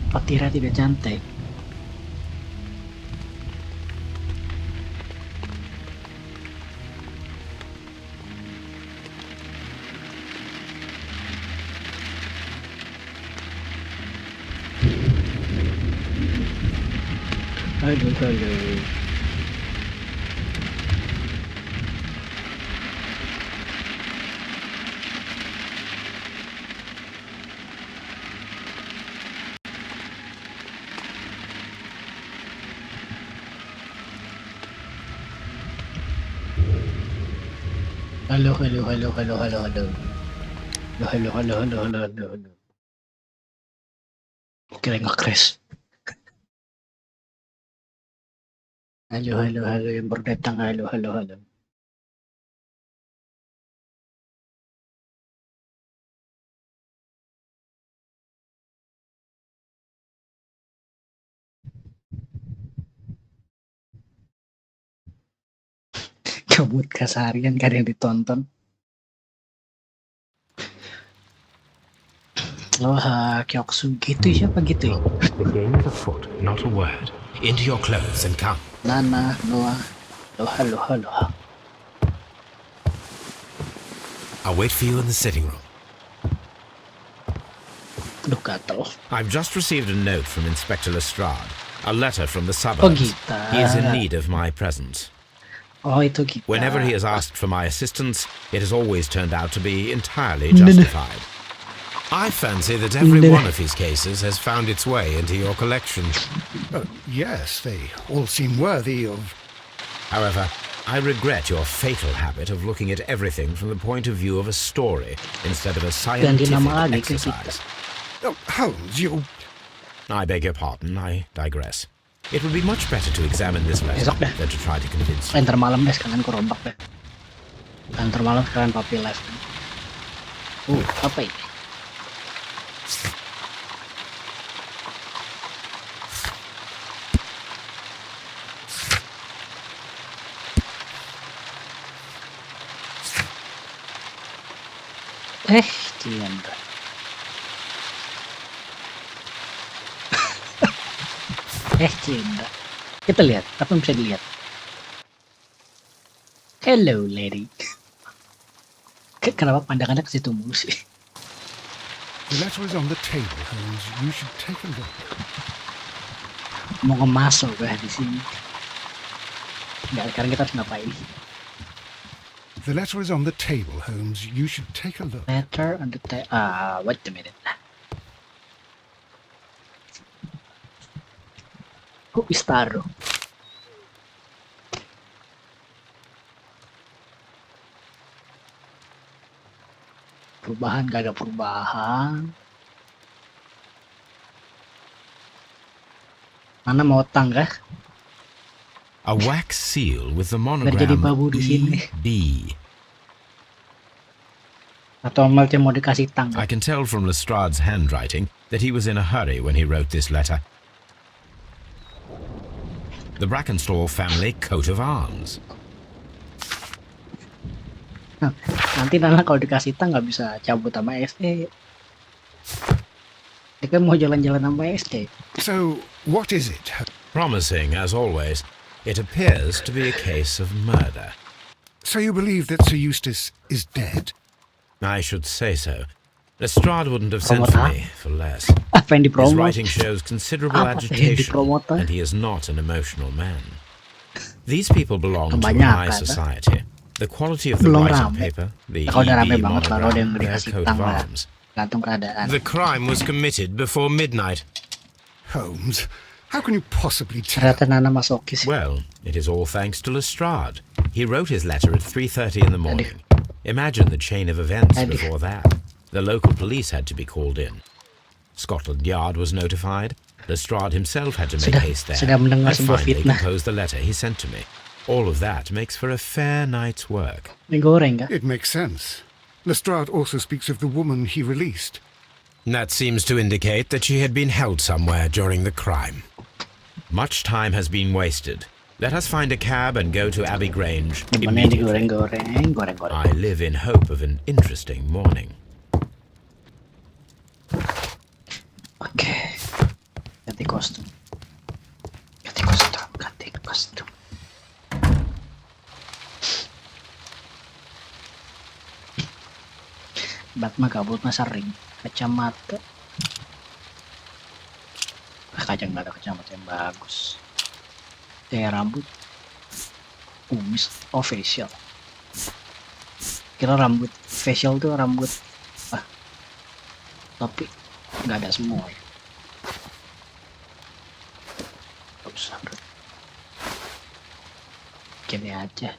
Petirnya tidak cantik. Aduh. Halo. Kira nge-crash. Halo yang baru datang. Halo. Kabut keseharian gak ada yang ditonton. Kyoksu gitu siapa gitu ya? The game is afoot, not a word. Into your clothes and come. Nana, Noah. Halo. I'll wait for you in the sitting room. Aduh, gatel. I've just received a note from Inspector Lestrade. A letter from the suburbs. Gitu. He is in need of my presence. Oh, itu kita. Whenever he has asked for my assistance, it has always turned out to be entirely justified. I fancy that every one of his cases has found its way into your collection. Yes, they all seem worthy of... However, I regret your fatal habit of looking at everything from the point of view of a story instead of a scientific exercise. Oh, Holmes, you... I beg your pardon, I digress. It would be much better to examine this letter than to try to convince you. Ntar malam deh sekalian ku rombak deh. Ntar malam sekalian papi live. Apa ini? Cinta. Cinta. Kita lihat, apa yang bisa dilihat? Hello, lady. Kenapa pandangannya ke situ mulu sih? The letter is on the table, Holmes. You should take a look. Mau ngemasuk di sini. Nggak, sekarang kita harus ngapain? The letter is on the table, Holmes. You should take a look. Letter on the table. Wait a minute. Who is Taro? Perubahan, gak ada perubahan. Mana mau utang kah? A wax seal with the monogram EB. Atau Melty mau dikasih tang? I can tell from Lestrade's handwriting that he was in a hurry when he wrote this letter. The Brackenstall family coat of arms. Nanti Nana kalau dikasih tang nggak bisa cabut sama SE. Dia kan mau jalan-jalan sama SE. So, what is it? Promising as always. It appears to be a case of murder. So you believe that Sir Eustace is dead? I should say so. Lestrade wouldn't have sent for me for less. His writing shows considerable agitation, and he is not an emotional man. These people belong to a high society. The quality of the writing paper, the EB monogram, their coat of arms. The crime was committed before midnight. Holmes, how can you possibly tell? Well, it is all thanks to Lestrade. He wrote his letter at 3:30 in the morning. Imagine the chain of events before that. The local police had to be called in. Scotland Yard was notified. Lestrade himself had to make haste there. I finally composed the letter he sent to me. All of that makes for a fair night's work. It makes sense. Lestrade also speaks of the woman he released. That seems to indicate that she had been held somewhere during the crime. Much time has been wasted. Let us find a cab and go to Abbey Grange immediately. I live in hope of an interesting morning. Okay. Ganti kostum. Batman kabutnya sering. Kacamata. Kacang nggak ada kacamata yang bagus. Rambut. Kumis. Oh, facial. Kira rambut facial tuh rambut. Tapi nggak ada semua ya. Gini aja.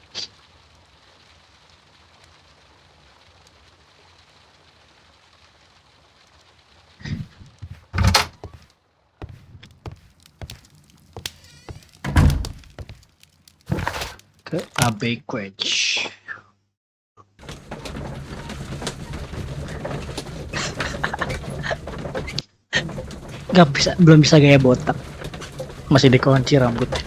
Ke Abbey Grange. Belum bisa gaya botak. Masih dikunci rambutnya.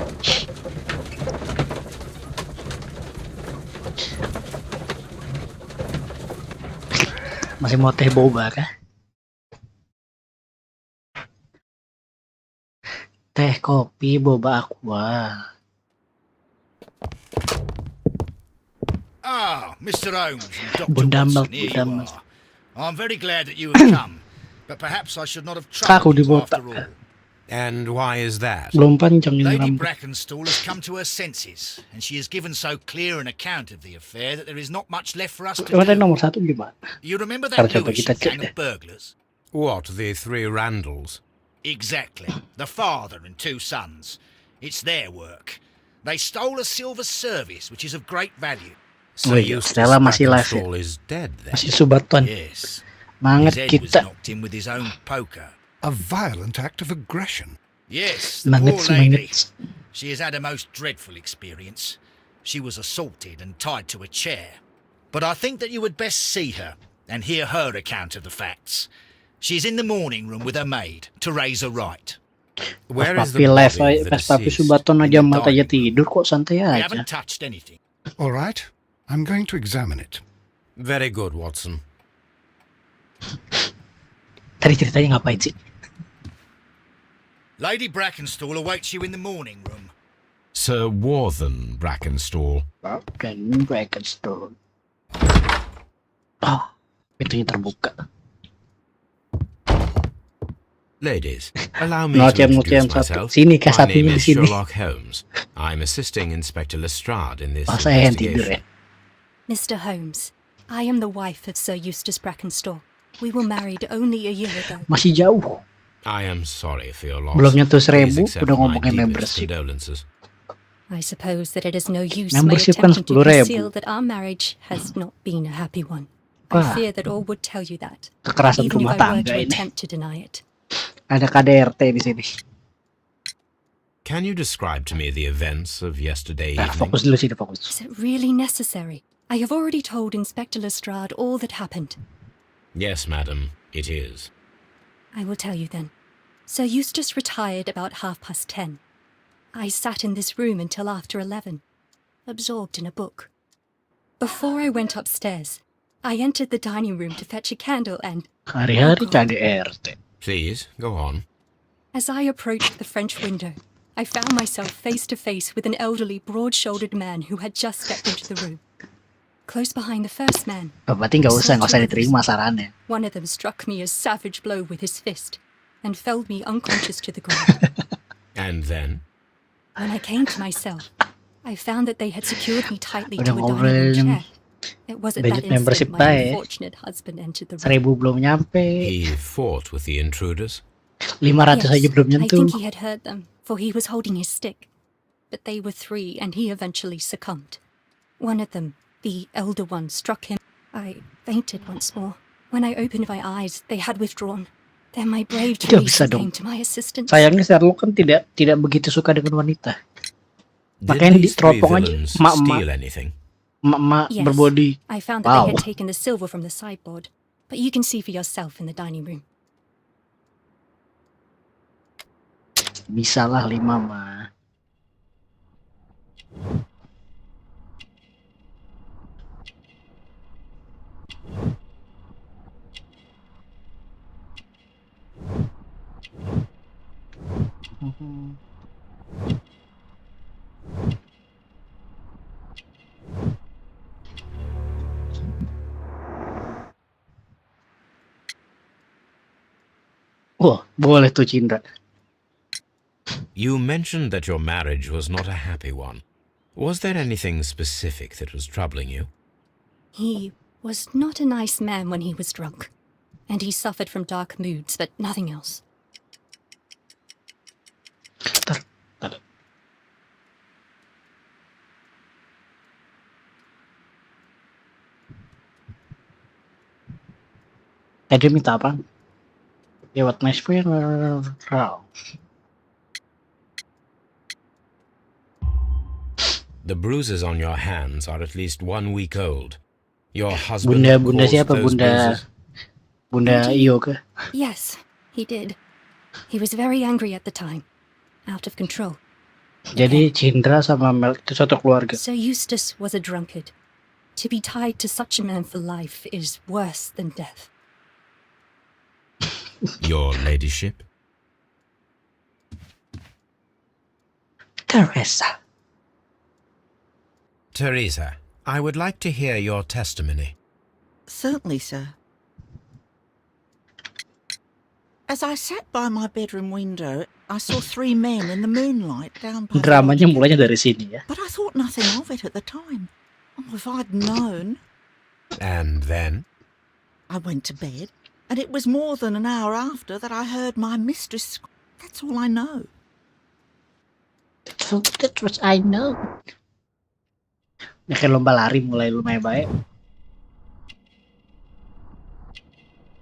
Masih mau teh boba kah? Teh, kopi, boba, aqua. Ah, Mr. Holmes and Dr. Watson, here you are. I'm very glad that you have come, but perhaps I should not have troubled you after all. And why is that? Lady Brackenstall has come to her senses, and she has given so clear an account of the affair that there is not much left for us to do. You remember that Lewisham gang of burglars? What, the three Randalls? Exactly. The father and two sons. It's their work. They stole a silver service, which is of great value. So Stella masih live ya? Is dead, then? Masih subaton. Yes. Mangat His head was kita. knocked in with his own poker. A violent act of aggression. Yes, the poor lady. Mangat. She has had a most dreadful experience. She was assaulted and tied to a chair. But I think that you would best see her and hear her account of the facts. She's in the morning room with her maid to raise her right. Where is Papi the live body of the pas papi deceased? subaton aja mata aja tidur kok santai We aja. haven't touched anything. All right, I'm going to examine it. Very good, Watson. Tadi ceritanya ngapain sih? Lady Brackenstall awaits you in the morning room. Sir Warthen Brackenstall. Brackenstall. Oh, pintunya terbuka. Ladies, allow me No to jam introduce satu. myself. Sini kah My name satunya di is sini. Sherlock Holmes. I'm assisting Inspector Lestrade in this Oh, saya yang tidur ya. investigation. Mr. Holmes, I am the wife of Sir Eustace Brackenstall. We were married only a year ago. Masih jauh. I am sorry for your loss. Belum nyentuh Please 1000 accept udah my ngomongin deepest membership. condolences. I suppose that it is no use my Membership kan attempting to 10.000. conceal that our marriage has not been a happy one. Wah. I fear that all would tell you that, Kekerasan even if rumah I were tangga to ini. attempt to deny it. Ada KDRT di sini. Can you describe to me the events of yesterday evening? Fokus dulu sini, fokus. Is it really necessary? I have already told Inspector Lestrade all that happened. Yes, madam, it is. I will tell you then. Sir Eustace retired about 10:30. I sat in this room until after 11, absorbed in a book. Before I went upstairs, I entered the dining room to fetch a candle and, Hari-hari KDRT. Please, go on. as I approached the French window, I found myself face to face with an elderly, broad-shouldered man who had just stepped into the room. Close behind the first man, Oh, berarti nggak usah diterima sarannya. one of them struck me a savage blow with his fist and felled me unconscious to the ground. And then? When I came to myself, I found that they had secured me tightly Udah to a dining ngobrol room chair. It was at that budget membership instant my bae. unfortunate husband entered the room. 1000 belum nyampe. He fought with the intruders? 500 aja belum I nyentuh. think he had heard them, for he was holding his stick. But they were 3, and he eventually succumbed. One of them, the elder one, struck him. I fainted once more. When I opened my eyes, they had withdrawn. Then my brave Tidak bisa Teresa dong. came to my assistance. Sayangnya Sherlock kan tidak begitu suka dengan wanita. Did Makanya these three diteropong aja villains emak-emak. steal anything? Emak-emak Yes, berbody. I found that Wow. they had taken the silver from the sideboard, but you can see for yourself in the dining room. Bisa lah 5 mah. Wah, boleh tuh Cindra. You mentioned that your marriage was not a happy one. Was there anything specific that was troubling you? He was not a nice man when he was drunk, and he suffered from dark moods, but nothing else. Dia minta apa? Yeah, what nice for you? The bruises on your hands are at least 1 week old. Your husband Bunda caused siapa? those bruises? Bunda Iyo kah? Yes, he did. He was very angry at the time, out of control. Jadi Cindra sama Mel itu satu keluarga. Sir Eustace was a drunkard. To be tied to such a man for life is worse than death. Your ladyship? Teresa. Teresa, I would like to hear your testimony. Certainly, sir. As I sat by my bedroom window, I saw 3 men in the moonlight down by the Dramanya lodge. mulainya dari sini ya. But I thought nothing of it at the time. Oh, if I'd known. And then? I went to bed, and it was more than an hour after that I heard my mistress. That's all I know. That's what I know. Ini kayak lomba lari mulai lumayan baik.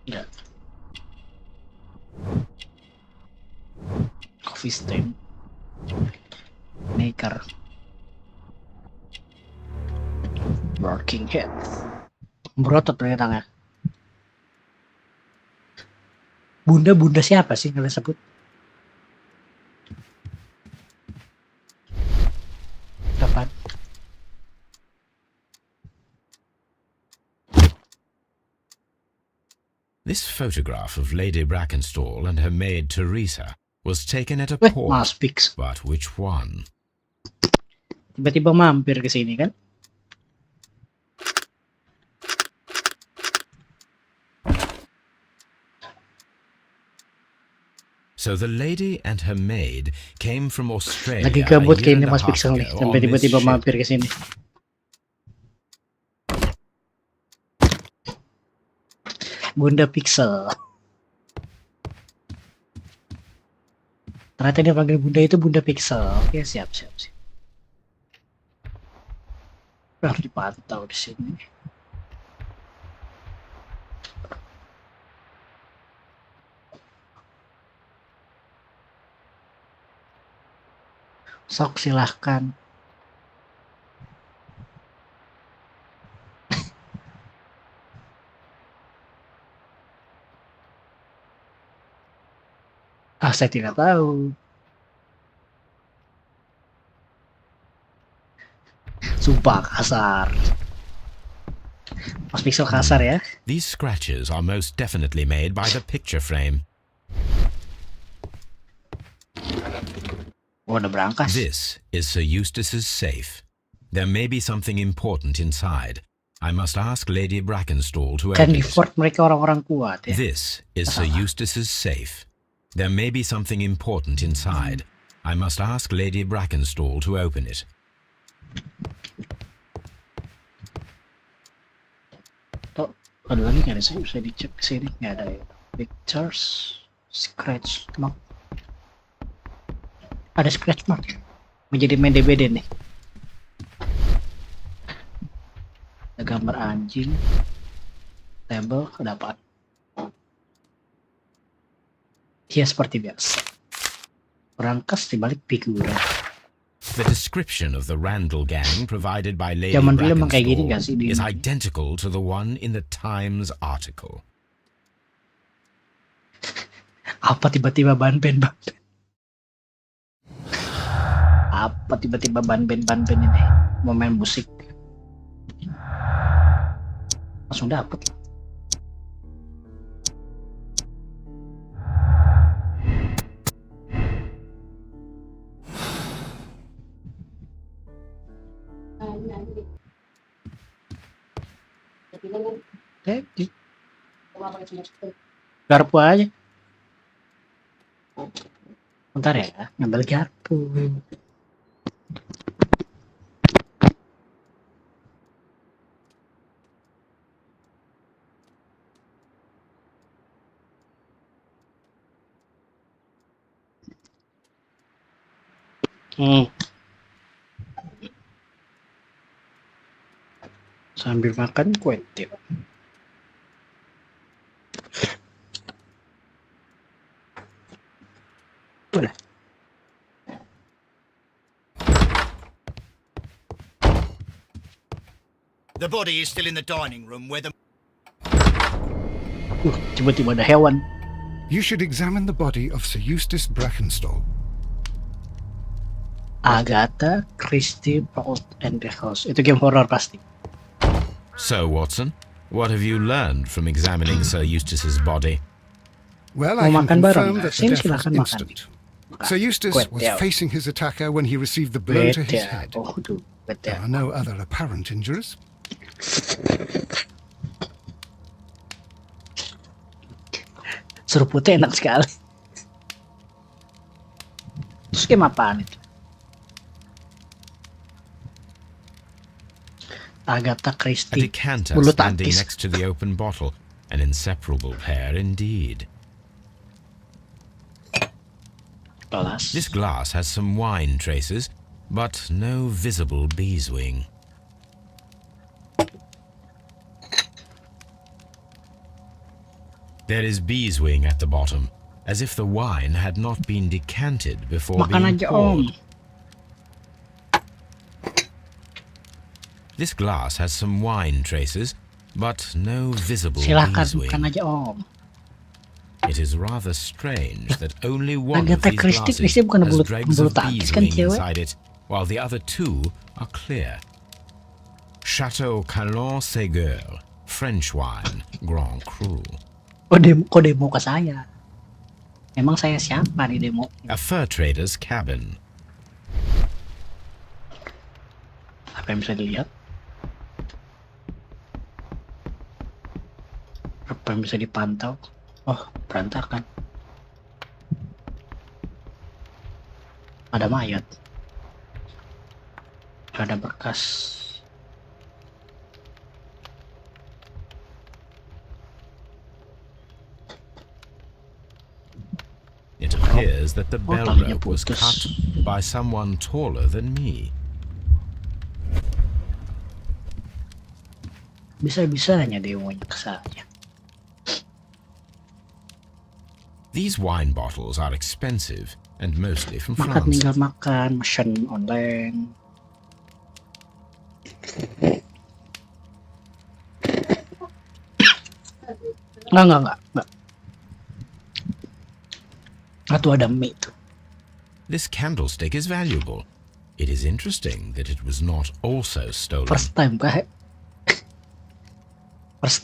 Ya. Coffee stain. Maker. Working head. Berotot dari tangan. Bunda siapa sih kalian sebut? Kapan? This photograph of Lady Brackenstall and her maid Teresa was taken at a port. Mas Pix. But which one? Tiba-tiba mampir ke sini kan? So the lady and her maid came from Australia. Lagi gabut a year and kayaknya a Mas half Pixel nih, ago sampai on this tiba-tiba ship. mampir ke sini. Bunda Pixel. Ternyata dia panggil Bunda itu Bunda Pixel. Oke, siap. Harus dipantau di sini. Sok silahkan. Saya tidak tahu. Sumpah kasar. Mas Pixel kasar ya. These scratches are most definitely made by the picture frame. Udah berangkas. This is Sir Eustace's safe. There may be something important inside. I must ask Lady Brackenstall to Kan open di it. fort mereka orang-orang kuat ya. This is Sir Eustace's safe. There may be something important inside. I must ask Lady Brackenstall to open it. Oh, ada lagi nggak ada sih? Bisa dicek ke sini nggak ada ya. Pictures, scratch mark. Ada scratch mark. Menjadi main DBD nih. Ada gambar anjing. Table dapat. Ya seperti biasa. Berangkas di balik figura. The description of the Randall gang provided by Lady Zaman dulu emang kayak gini nggak sih Brackenstall di is identical to the one in the Times article. apa tiba-tiba ban dapat tiba-tiba ban-band ini mau main musik langsung dapat. Garpu aja. Bentar ya, ngambil garpu. Sambil makan kue tiaw. Boleh. The body is still in the dining room where the... Tiba-tiba ada hewan. You should examine the body of Sir Eustace Brackenstall. Agatha Christie Prowse and the House. Itu game horror pasti. So, Watson, what have you learned from examining Sir Eustace's body? Well, I can confirm that the death was Silakan makan. instant. Sir Eustace was facing his attacker when he received the blow to his head. There are no other apparent injuries. Seruputnya enak sekali. Terus game apaan itu? Agatha Christie. A decanter standing next to the open bottle. An inseparable pair indeed. Glass. This glass has some wine traces, but no visible beeswing. There is beeswing at the bottom, as if the wine had not been decanted before being poured. This glass has some wine traces, but no visible beeswing. It is rather strange that only one of these glasses has dregs of beeswing inside it, while the other two are clear. Chateau Calon-Ségur, French wine, Grand Cru. Kok demo ke saya? Emang saya siapa nih demo? A fur trader's cabin. Apa yang bisa dilihat? Apa yang bisa dipantau? Oh, berantakan. Ada mayat. Ada berkas. It appears that the bell rope was cut by someone taller than me. Bisa-bisanya demonya ke saya. These wine bottles are expensive and mostly from France. Makan tinggal makan, mesen online. Enggak. Atau ada mie itu. This candlestick is valuable. It is interesting that it was not also stolen. First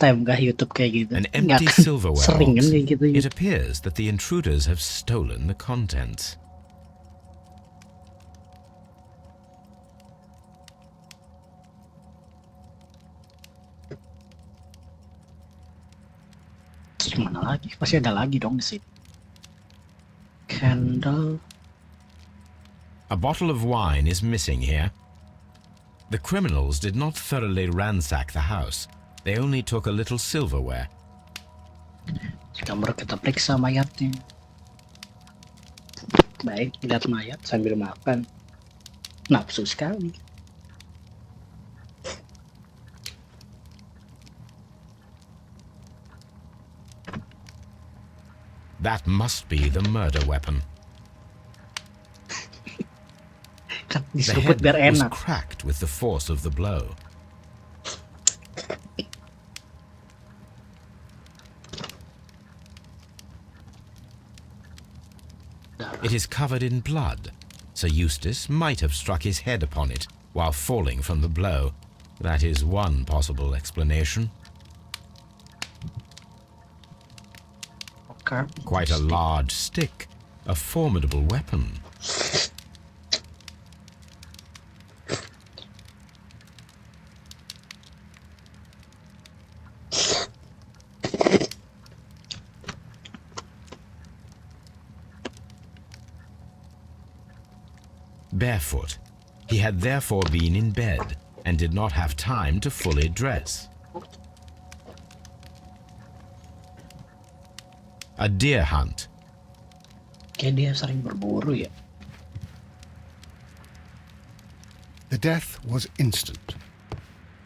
time kah YouTube kayak gitu? An empty silverware box. It appears that the intruders have stolen the contents. Mana lagi? Pasti ada lagi dong di sini. Candle. A bottle of wine is missing here. The criminals did not thoroughly ransack the house. They only took a little silverware. Sekarang kita periksa mayatnya. Baik, lihat mayat sambil makan. Nafsu sekali. That must be the murder weapon. The head was cracked with the force of the blow. It is covered in blood, Sir Eustace might have struck his head upon it while falling from the blow. That is one possible explanation. Okay. Quite a large stick, a formidable weapon. Barefoot, he had therefore been in bed and did not have time to fully dress. A deer hunt. Kayak dia sering berburu ya. The death was instant.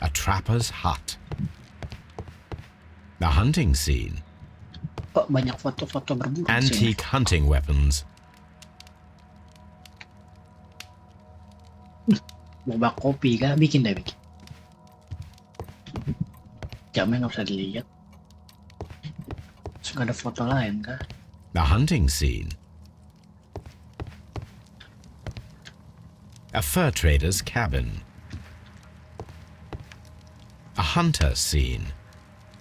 A trapper's hut. The hunting scene. Kok banyak foto-foto berburu di sini? Antique hunting weapons. Mau bak kopi kah? Bikin. Jamnya nggak bisa dilihat. Terus ada foto lain kah? The hunting scene. A fur trader's cabin. A hunter scene.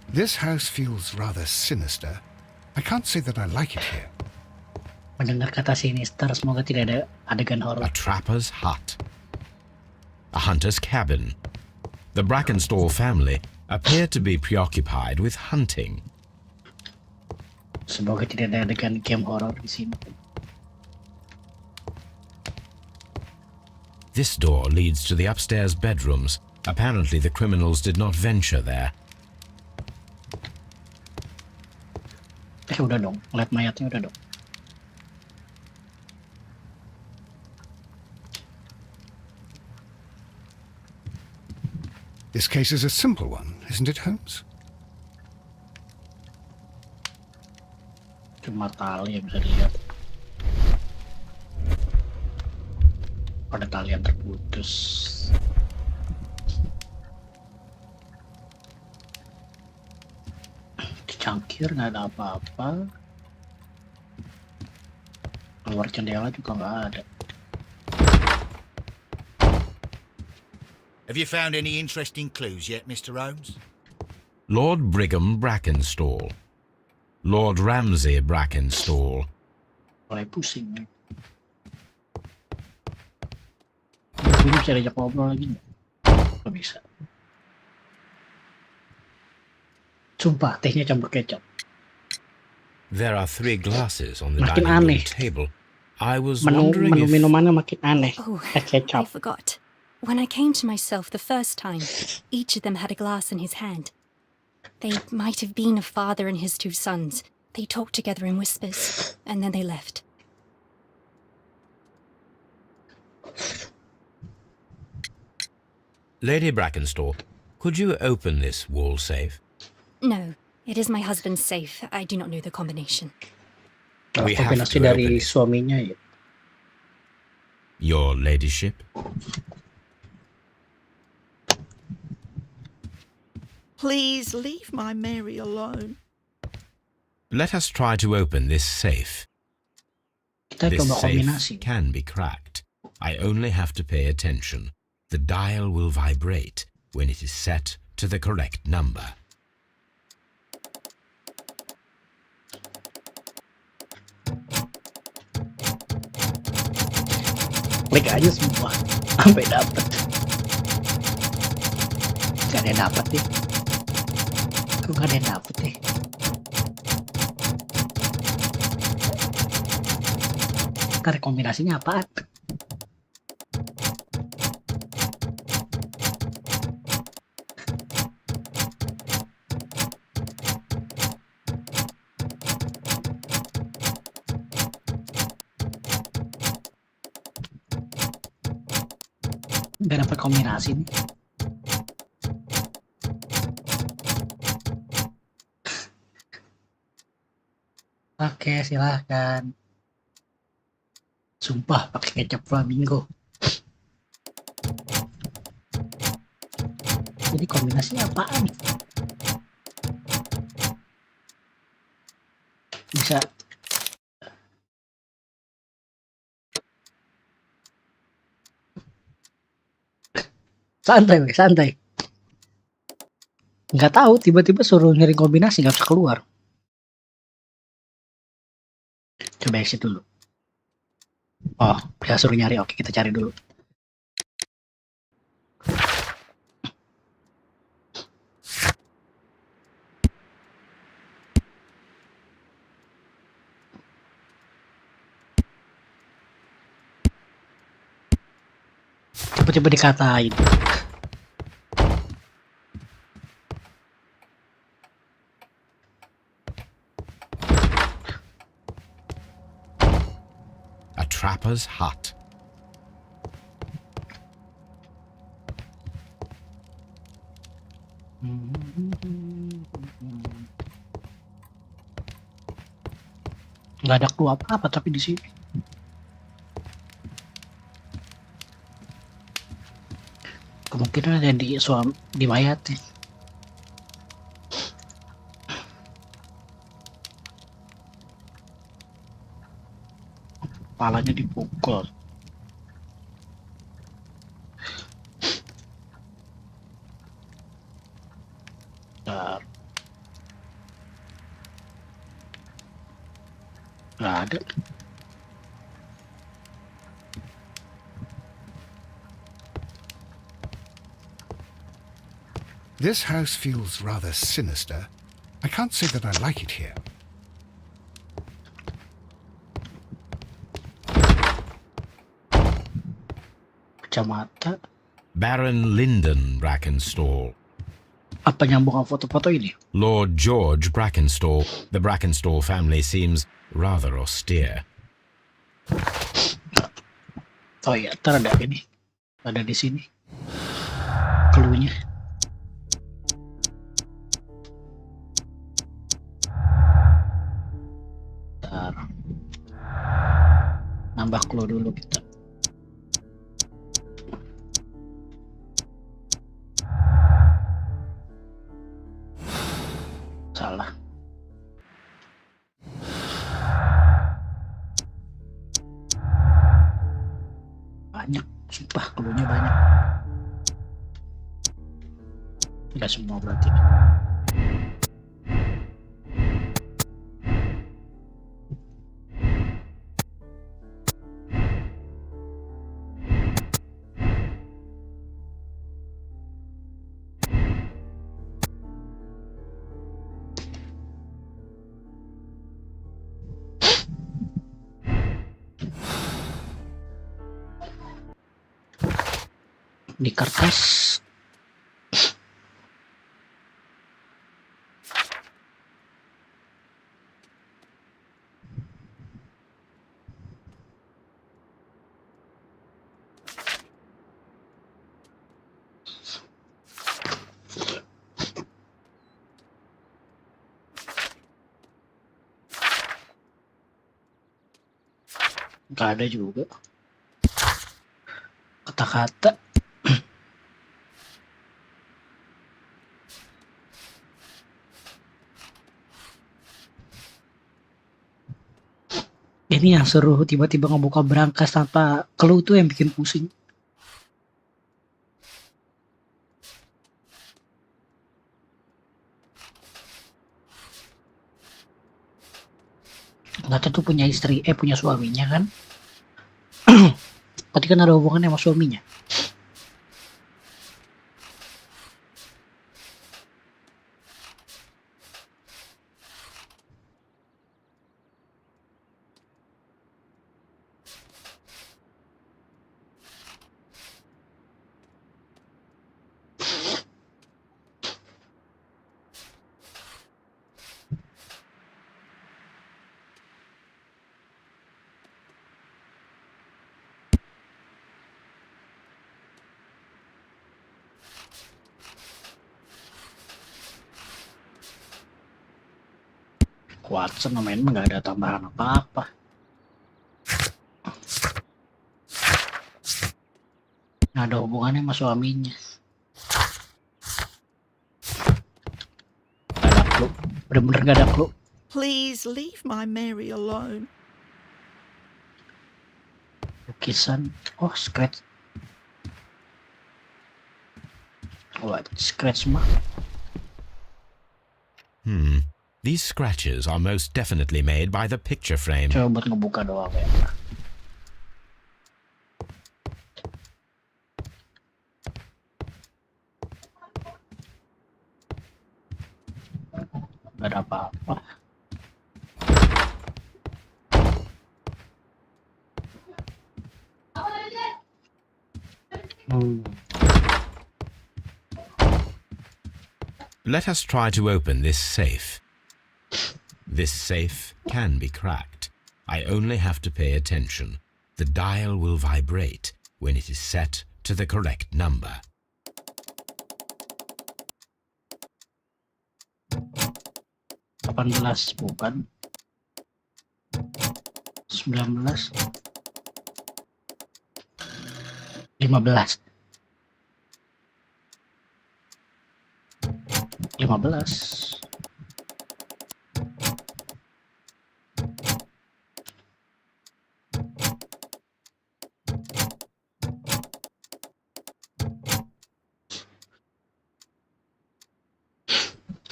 This house feels rather sinister. I can't say that I like it here. Mendengar kata sinister, semoga tidak ada adegan horor. A trapper's hut. A hunter's cabin. The Brackenstall family appeared to be preoccupied with hunting. Semoga tidak ada adegan game horor di sini. This door leads to the upstairs bedrooms. Apparently the criminals did not venture there. Udah dong, lihat mayatnya udah dong. This case is a simple one, isn't it, Holmes? Cuma tali yang bisa dilihat. Ada tali yang terputus. Dicangkir nggak ada apa-apa. Keluar jendela juga nggak ada. Have you found any interesting clues yet, Mr. Holmes? Lord Brigham Brackenstall. Lord Ramsay Brackenstall. Mulai pusing ya. Ini bisa diajak ngobrol lagi nggak? Nggak bisa. Sumpah, tehnya campur kecap. There are 3 glasses on the Makin dining room aneh. table. I was Menu wondering if... minumannya makin aneh. Oh, Kecap. I forgot. When I came to myself the first time, each of them had a glass in his hand. They might have been a father and his 2 sons. They talked together in whispers, and then they left. Lady Brackenstall, could you open this wall safe? No, it is my husband's safe. I do not know the combination. We have Kombinasi to dari open it. suaminya ya. Your ladyship? Please leave my Mary alone. Let us try to open this safe. Kita This coba safe kombinasi. can be cracked. I only have to pay attention. The dial will vibrate when it is set to the correct number. Klik aja semua sampai dapet. Gak ada yang dapet nih. Kok gak ada yang dapet nih? Ntar kombinasinya apaan? Gak dapet kombinasi nih. Oke, silahkan. Sumpah pakai kecap flamingo. Jadi kombinasinya apaan? Bisa Santai, weh, santai. Nggak tahu, tiba-tiba suruh nyari kombinasi nggak bisa keluar. Coba exit dulu. Oh, bisa suruh nyari. Oke, kita cari dulu. Tiba-tiba dikatain. A trapper's hut. Nggak ada clue apa-apa tapi di sini. Kemungkinan ada di mayatnya. Kepalanya dipukul. Bentar. Nggak ada. This house feels rather sinister. I can't say that I like it here. Kacamata. Baron Lyndon Brackenstall. Apa nyambung sama foto-foto ini? Lord George Brackenstall. The Brackenstall family seems rather austere. Oh iya, ntar ada ini. Ada di sini. Cluenya. Ntar. Nambah clue dulu kita. Salah. Banyak, sumpah cluenya banyak. Enggak semua berarti. Di kertas nggak ada juga kata-kata. Ini yang seru, tiba-tiba ngebuka berangkas tanpa clue tuh yang bikin pusing. Nggak tuh punya istri, punya suaminya kan. Berarti kan ada hubungannya sama suaminya. Watson main nggak ada tambahan apa-apa. Nggak ada hubungannya sama suaminya. Gak ada clue, bener-bener gak ada clue. Please leave my Mary alone. Lukisan, oh scratch. What scratch mah? These scratches are most definitely made by the picture frame. Coba buat ngebuka doang ya. Gak ada apa-apa. Let us try to open this safe. This safe can be cracked. I only have to pay attention. The dial will vibrate when it is set to the correct number. Belas bukan? 19 15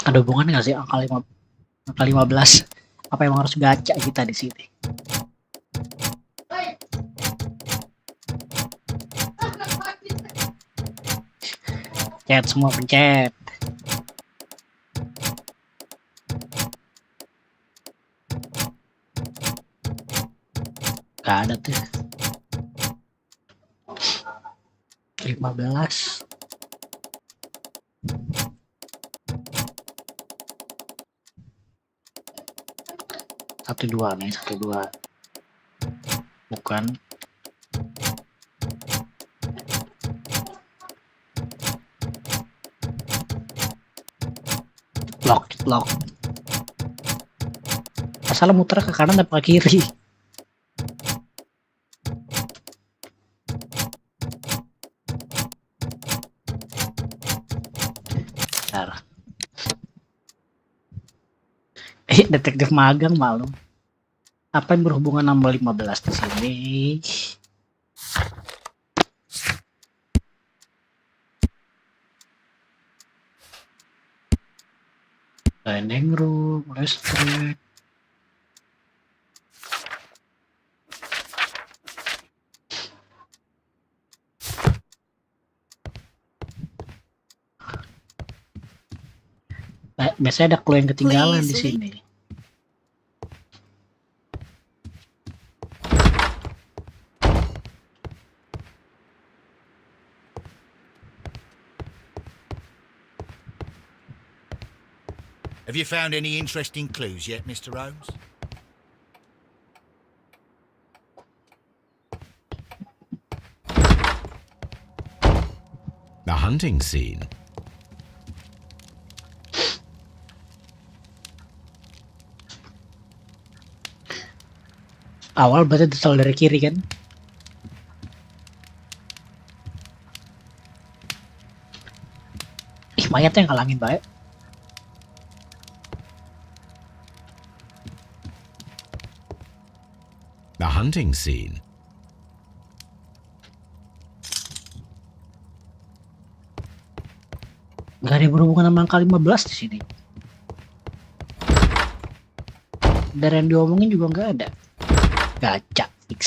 Ada hubungannya nggak sih angka 15? Apa emang harus gacha kita di sini? Pencet semua, pencet. Gak ada tuh. 15. Satu dua nih, 12. Bukan. Lock. Asal muter ke kanan atau ke kiri? Bentar. Detektif magang malu. Apa yang berhubungan sama 15 di sini? Dining room, restaurant. Biasanya ada clue yang ketinggalan di sini. Have you found any interesting clues yet, Mr. Holmes? The hunting scene. Awal berarti ditaruh dari kiri kan? Mayatnya yang kalangin baik. The hunting scene. Gak ada berhubungan sama angka 15 di sini. Dari yang diomongin juga nggak ada. Gacha fix.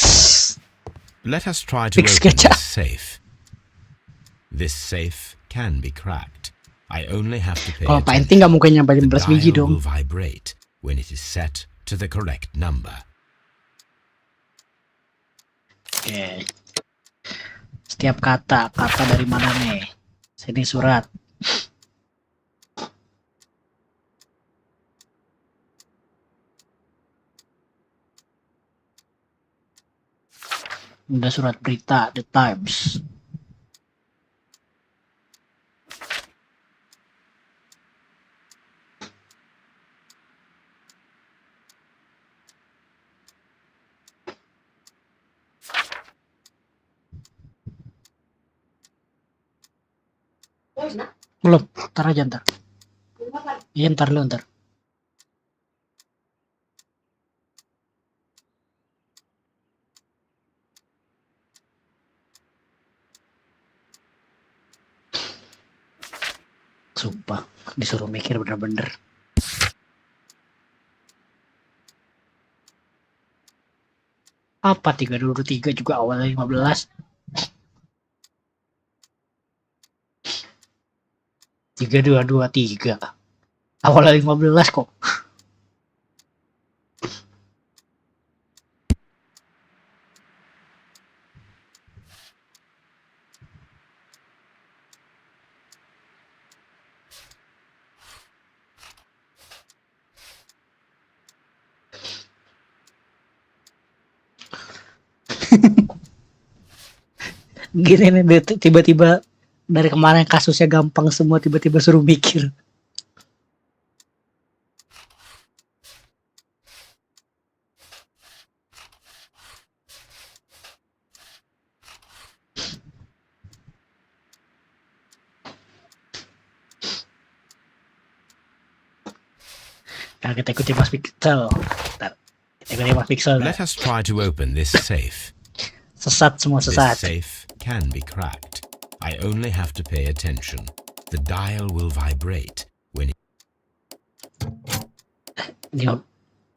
Let us try to open this safe. This safe can be cracked. I only have to pay Kalau Pak Enti nggak mungkin nyampe 15 biji dong. will vibrate when it is set to the correct number. Oke. Setiap kata dari mana nih? Sini surat. Udah surat berita The Times. Belum, ntar aja ntar. Iya ntar lu ntar. Sumpah, disuruh mikir bener-bener. Apa 323 juga awalnya 15? 3223 awalnya 15 kok. Gini nih, tiba-tiba dari kemarin kasusnya gampang semua, tiba-tiba suruh mikir. Nah, kita ikuti Mas Pixel. Kita ikuti Mas Pixel. Let us try to open this safe. Sesat semua sesat. This safe can be cracked. I only have to pay attention. The dial will vibrate when it...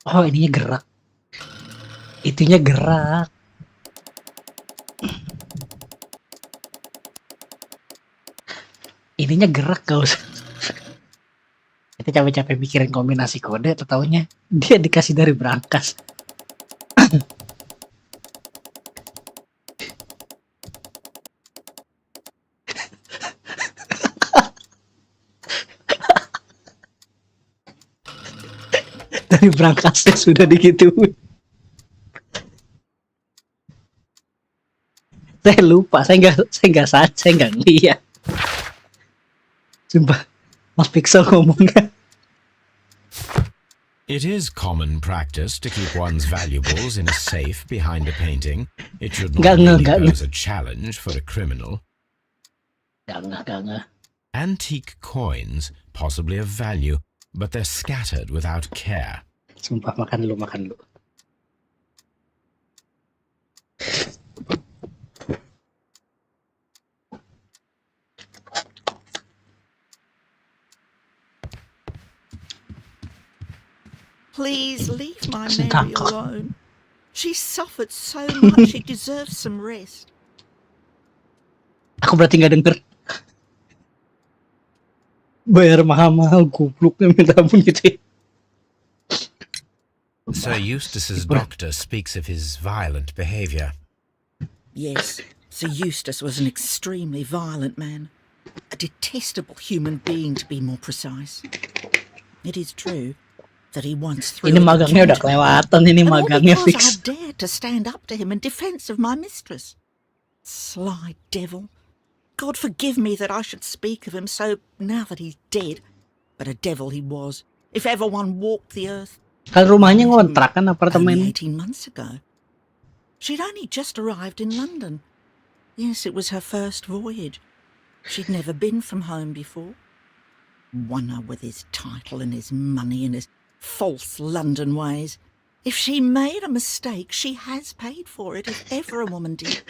Oh, ininya gerak. Itunya gerak. Ininya gerak gak usah. Kita capek-capek mikirin kombinasi kode, taunya dia dikasih dari brankas. Dari brankasnya sudah digituin. Saya lupa, saya nggak lihat. Sumpah, Mas Pixel ngomongnya. It is common practice to keep one's valuables in a safe behind a painting. It should not really pose a challenge for a criminal. Gak. Antique coins, possibly of value, but they're scattered without care. Sumpah, makan dulu. Please leave my Mary alone. She suffered so much, she deserves some rest. Aku berarti nggak denger. Bayar mahal-mahal, gobloknya minta ampun gitu ya. Sir Eustace's doctor speaks of his violent behaviour. Yes, Sir Eustace was an extremely violent man. A detestable human being, to be more precise. It is true that he once threw... Ini magangnya udah kelewatan, ini magangnya fix. I dared to stand up to him in defence of my mistress. Sly devil. God forgive me that I should speak of him so now that he's dead. But a devil he was, if ever one walked the earth. Kan rumahnya ngontrak kan apartemen. Only 18 months ago. She'd only just arrived in London. Yes, it was her first voyage. She'd never been from home before. Wonder with his title and his money and his false London ways. If she made a mistake, she has paid for it, if ever a woman did.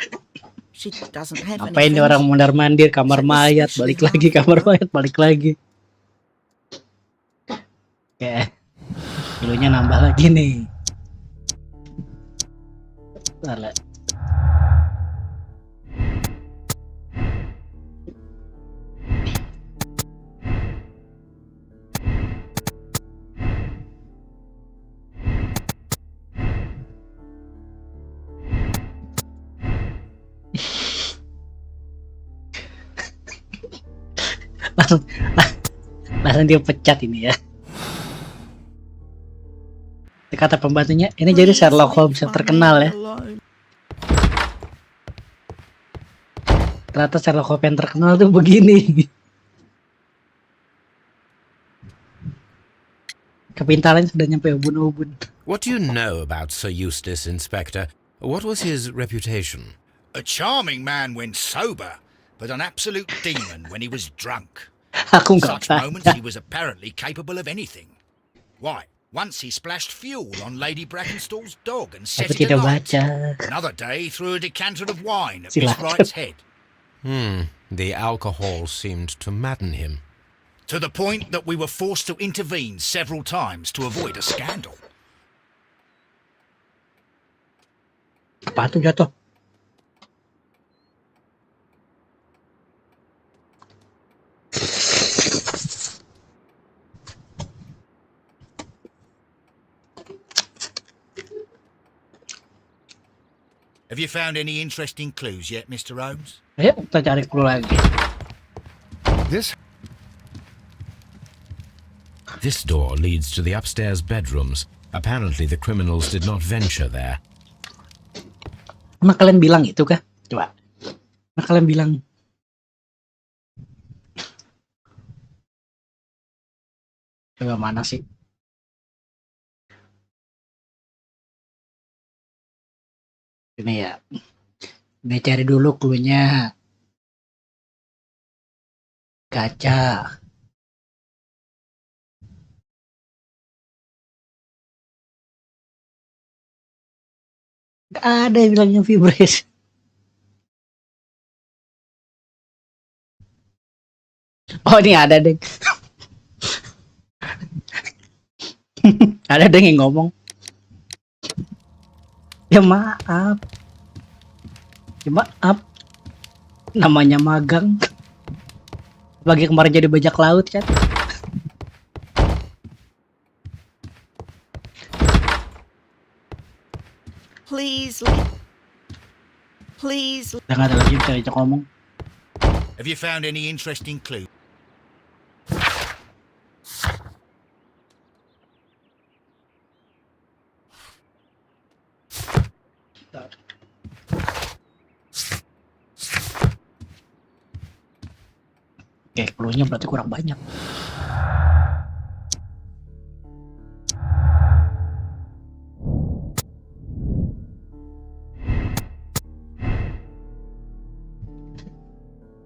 She doesn't have any. Apa ini orang mondar-mandir kamar mayat, balik lagi kamar mayat, balik lagi. Ya, kilonya nambah lagi nih. Salah. langsung dia pecat ini ya. Kata pembantunya, ini jadi Sherlock Holmes yang terkenal ya. Ternyata Sherlock Holmes yang terkenal tuh begini. Kepintarannya sudah nyampe ubun-ubun. What do you know about Sir Eustace, Inspector? What was his reputation? A charming man when sober, but an absolute demon when he was drunk. Aku nggak Such moments he was apparently capable of anything. Why, once he splashed fuel on Lady Brackenstall's dog and set it alight. Another day he threw a decanter of wine at Miss Wright's head. The alcohol seemed to madden him. To the point that we were forced to intervene several times to avoid a scandal. Apa tuh jatuh? Have you found any interesting clues yet, Mr. Holmes? Ayo kita cari clue lagi. This door leads to the upstairs bedrooms. Apparently the criminals did not venture there. Emang kalian bilang itu kah? Coba. Emang kalian bilang. Coba mana sih? Ini ya. Ini cari dulu clue-nya. Kaca. Gak ada yang bilangnya vibration. Oh ini ada deh. Ada deh yang ngomong. Ya maaf. Ya maaf. Namanya magang. Bagi kemarin jadi bajak laut kan. Please. Udah gak ada lagi bisa diajak ngomong. Have you found any interesting clue? Oke, clue-nya berarti kurang banyak.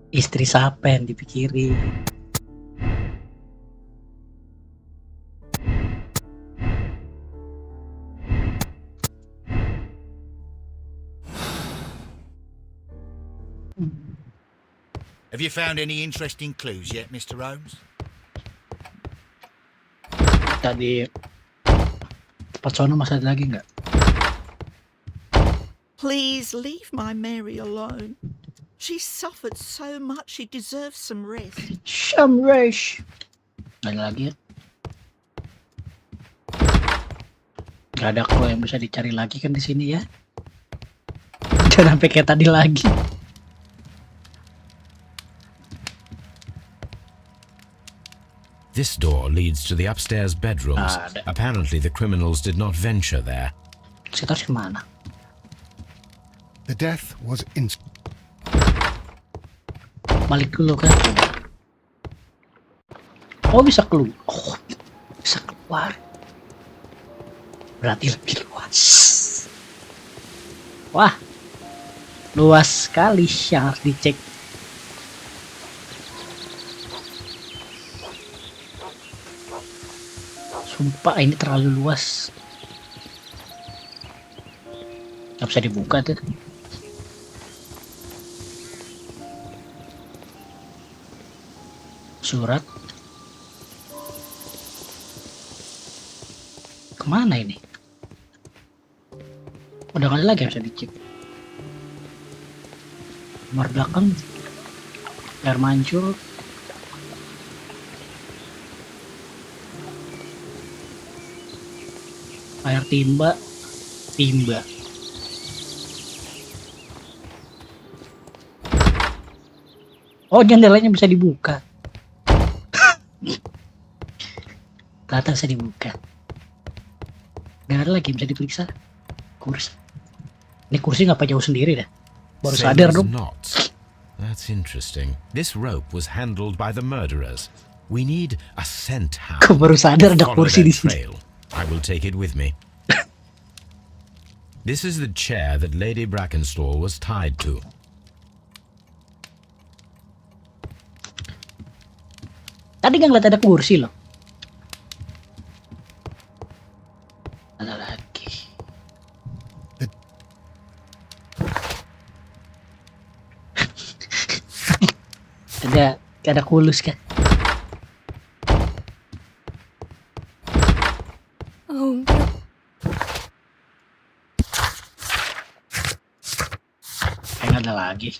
Istri siapa yang dipikirin? Have you found any interesting clues yet, Mr. Holmes? Tadi tempat sono masih ada lagi nggak? Please leave my Mary alone. She suffered so much, she deserves some rest. Some rest. Nggak ada lagi ya? Gak ada clue yang bisa dicari lagi kan di sini ya? Jangan sampai kayak tadi lagi. This door leads to the upstairs bedrooms. Apparently the criminals did not venture there. Kita harus kemana? The death was Balik dulu kan? Oh bisa keluar. Oh bisa keluar. Berarti lebih luas. Wah, luas sekali yang harus dicek. Sumpah ini terlalu luas. Gak bisa dibuka tuh. Surat. Kemana ini? Udah gak ada lagi yang bisa dicek. Kamar belakang. Air mancur. Air timba. Oh jendelanya bisa dibuka. Kelihatan bisa dibuka. Gak ada lagi bisa diperiksa. Kursi. Ini kursi ngapa jauh sendiri dah? Baru sadar dong. That's interesting. This rope was handled by the murderers. We need a scent hound. Aku baru sadar ada kursi di sini. I will take it with me. This is the chair that Lady Brackenstall was tied to. Tadi kan ngeliat ada kursi loh. Ada lagi. ada kulus kan? nggak ada lagi.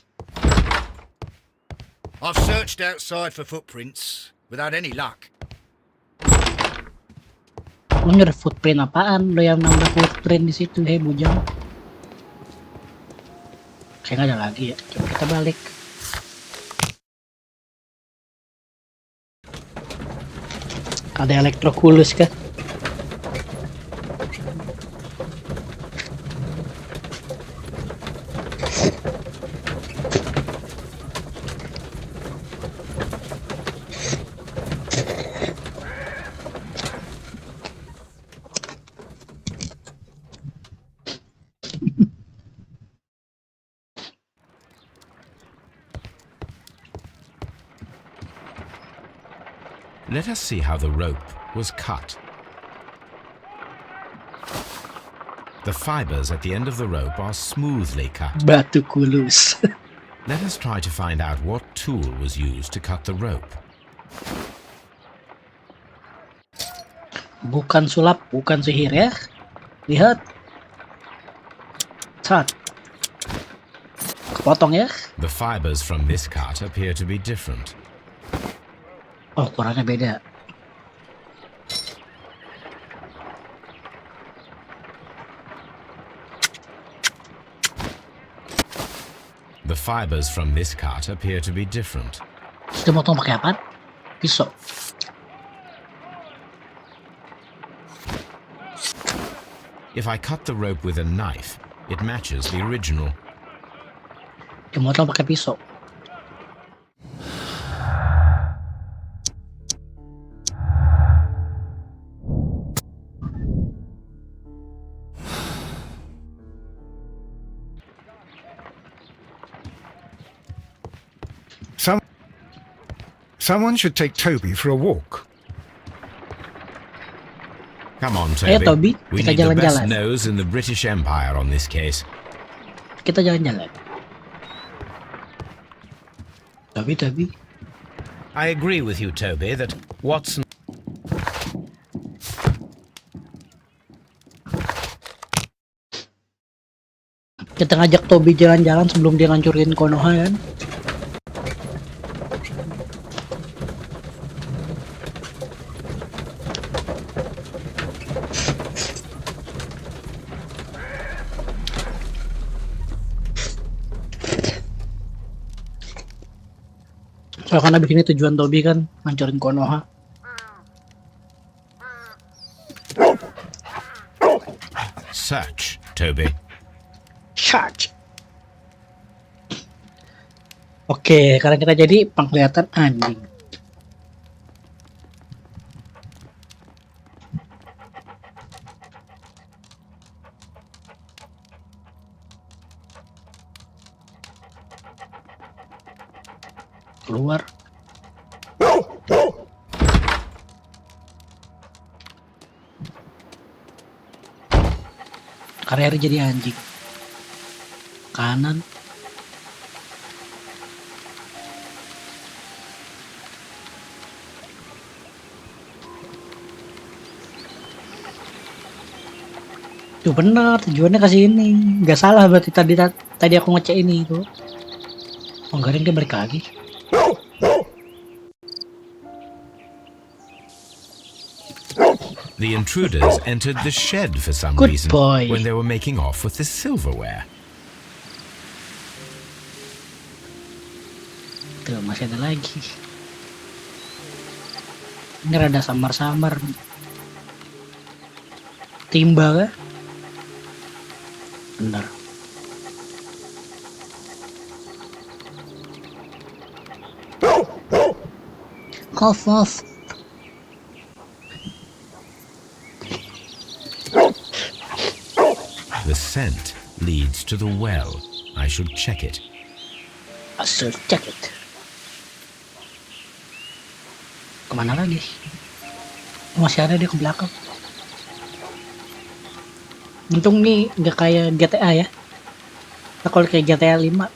I've searched outside for footprints without any luck. Lu nyari footprint apaan? Lo yang nambah footprint di situ, hei bujang. Kayak nggak ada lagi ya. Coba kita balik. Ada elektrokulus kah? Let us see how the rope was cut. The fibers at the end of the rope are smoothly cut. Batu kulus. Let us try to find out what tool was used to cut the rope. Bukan sulap, bukan sihir ya. Lihat. Cut. Kepotong ya. The fibers from this cut appear to be different. Oh, ukurannya beda. The fibers from this cut appear to be different. Kita motong pakai apa? Pisau. If I cut the rope with a knife, it matches the original. Kita motong pakai pisau. Someone should take Toby for a walk. Come on, Ayo, Toby. Toby, We kita need the best jalan-jalan. nose in the British Empire on this case. Kita jalan-jalan. Toby. I agree with you, Toby, that Watson... Kita ngajak Toby jalan-jalan sebelum dia ngancurin Konoha kan. Soalnya kan abis ini tujuan Toby kan ngancurin Konoha. Search, Toby. Charge. Oke, sekarang kita jadi penglihatan anjing. Keluar. Karir jadi anjing. Kanan. Tuh bener, tujuannya ke sini. Nggak salah berarti tadi aku ngecek ini itu. Oh, enggak, dia balik lagi. The intruders entered the shed for some Good reason boy. when they were making off with the silverware. Tuh, masih ada lagi. Ini rada samar-samar. Timba kah? Bener. Cough. The scent leads to the well. I should check it. I should check it. Kemana lagi? Masih ada dia ke belakang. Untung nih nggak kayak GTA ya. Nah, kalau kayak GTA 5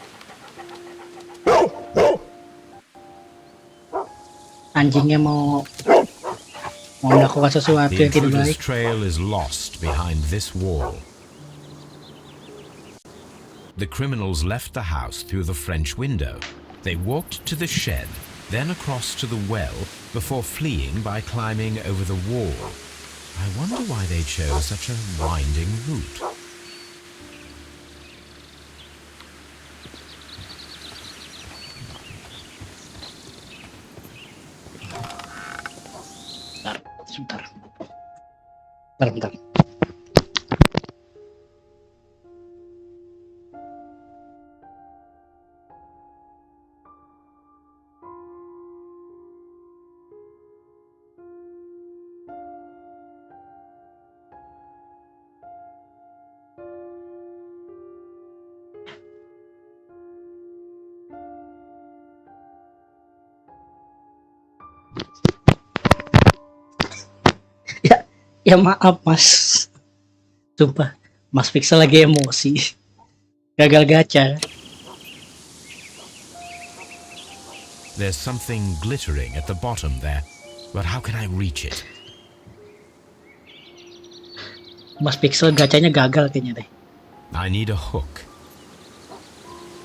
anjingnya mau melakukan sesuatu The yang tidak intruder's baik. trail is lost behind this wall. The criminals left the house through the French window. They walked to the shed, then across to the well, before fleeing by climbing over the wall. I wonder why they chose such a winding route. Sebentar. Bentar. Ya maaf mas, sumpah Mas Pixel lagi emosi, gagal gacha. There's something glittering at the bottom there, but how can I reach it? Mas Pixel gacanya gagal kayaknya deh. I need a hook.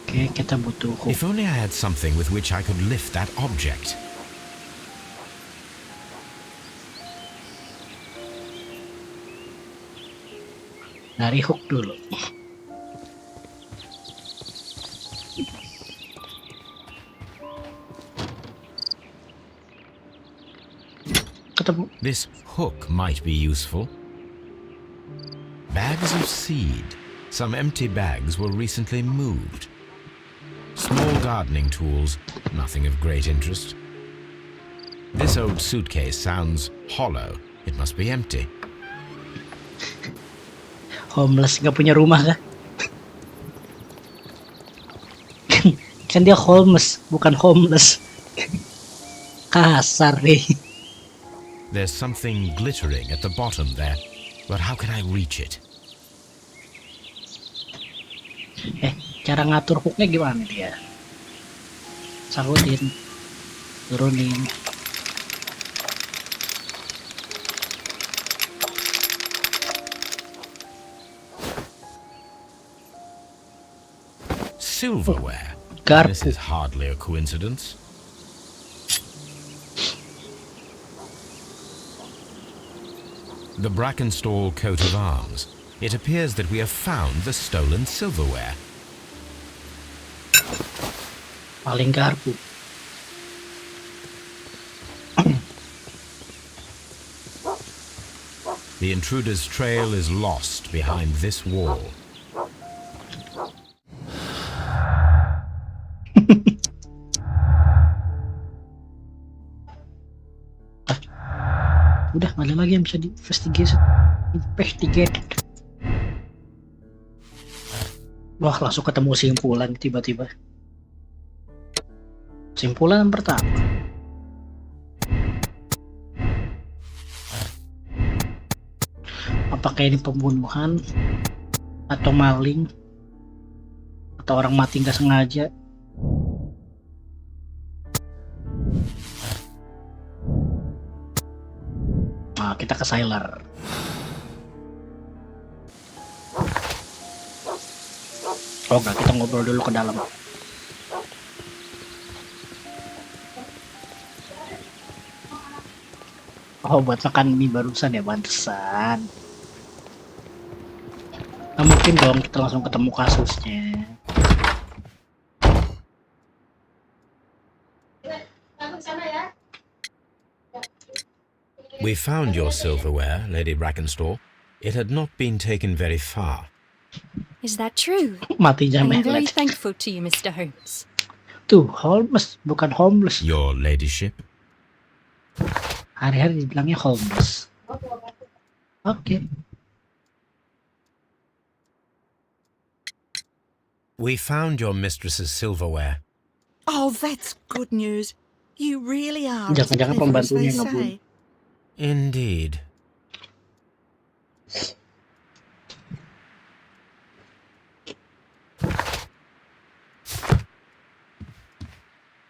Oke, kita butuh hook. If only I had something with which I could lift that object. Dari hook dulu. Ketemu. This hook might be useful. Bags of seed. Some empty bags were recently moved. Small gardening tools, nothing of great interest. This old suitcase sounds hollow. It must be empty. Homeless, nggak punya rumah kah? Kan dia homeless, bukan homeless. Kasar deh. There's something glittering at the bottom there, but how can I reach it? Cara ngatur hooknya gimana dia? Sangkutin, turunin. Silverware. Garpu. This is hardly a coincidence. The Brackenstall coat of arms. It appears that we have found the stolen silverware. Paling garpu. The intruder's trail is lost behind this wall. Udah nggak ada lagi yang bisa investigate. Wah, langsung ketemu simpulan tiba-tiba. Simpulan pertama. Apakah ini pembunuhan atau maling atau orang mati nggak sengaja? Nah, kita ke Sailor. Oh enggak, kita ngobrol dulu ke dalam. Oh, buat makan mie barusan ya, pantesan. Nah, mungkin dong kita langsung ketemu kasusnya. We found your silverware, Lady Brackenstall. It had not been taken very far. Is that true? Matinya I'm very melet. thankful to you, Mr. Holmes. Tuh, homeless, bukan homeless. Your ladyship? Hari-hari dibilangnya homeless. Oke. We found your mistress's silverware. Oh, that's good news. You really are as Jangan-jangan clever as pembantunya they ngebunuh. say. Indeed.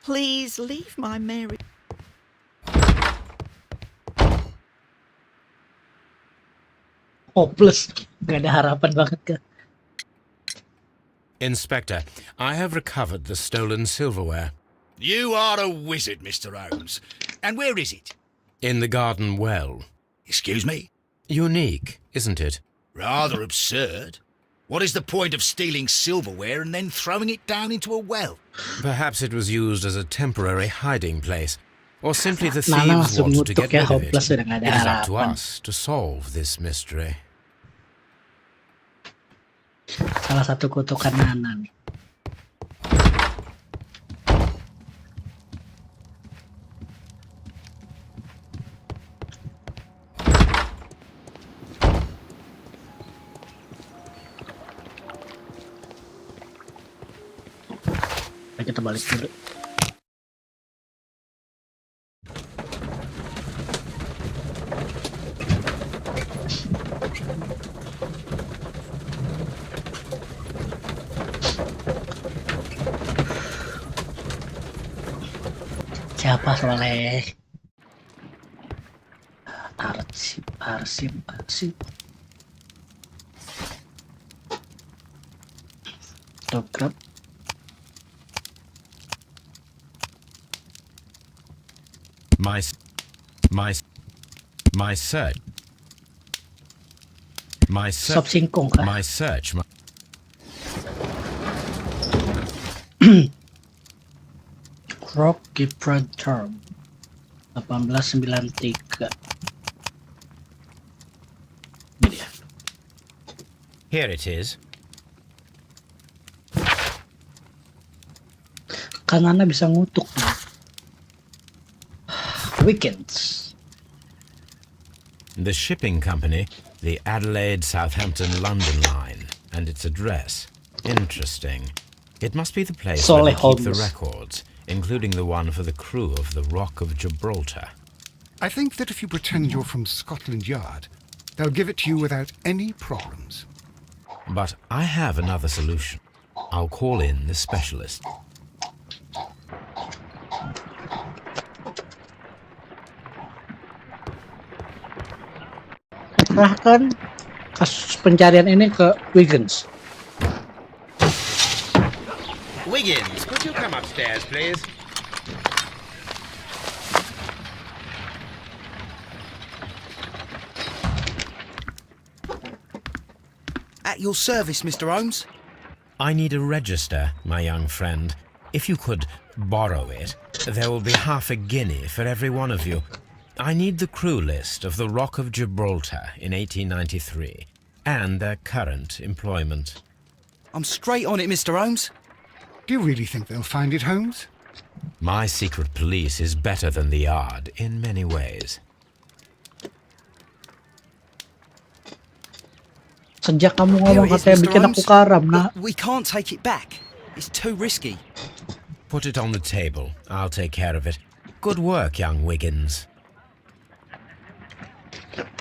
Please leave my Mary. Hopeless. Gak ada harapan banget kan. Inspector, I have recovered the stolen silverware. You are a wizard, Mr. Holmes. And where is it? In the garden well. Excuse me? Unique, isn't it? Rather absurd. What is the point of stealing silverware and then throwing it down into a well? Perhaps it was used as a temporary hiding place. Or simply the Nana thieves langsung wanted to ngutuk get ya, rid of it. hopeless udah gak ada It is up to harapan. us to solve this mystery. Salah satu kutukan Nana nih. Kita balik dulu. Siapa Soleh? Arsip. Tograp. My search. Sop singkong kah? My search. Rocky Frontier 1893. Ini dia. Here it is. Kanana bisa ngutuk nih. Weekends. The shipping company, the Adelaide, Southampton, London line, and its address. Interesting. It must be the place where they keep the records, including the one for the crew of the Rock of Gibraltar. I think that if you pretend you're from Scotland Yard, they'll give it to you without any problems. But I have another solution. I'll call in the specialist. Serahkan kasus pencarian ini ke Wiggins. Wiggins, could you come upstairs, please? At your service, Mr. Holmes. I need a register, my young friend. If you could borrow it, there will be half a guinea for every one of you. I need the crew list of the Rock of Gibraltar in 1893 and their current employment. I'm straight on it, Mr. Holmes. Do you really think they'll find it, Holmes? My secret police is better than the Yard in many ways. Sejak kamu ngomong katanya bikin aku karam, nah. We can't take it back. It's too risky. Put it on the table. I'll take care of it. Good work, young Wiggins.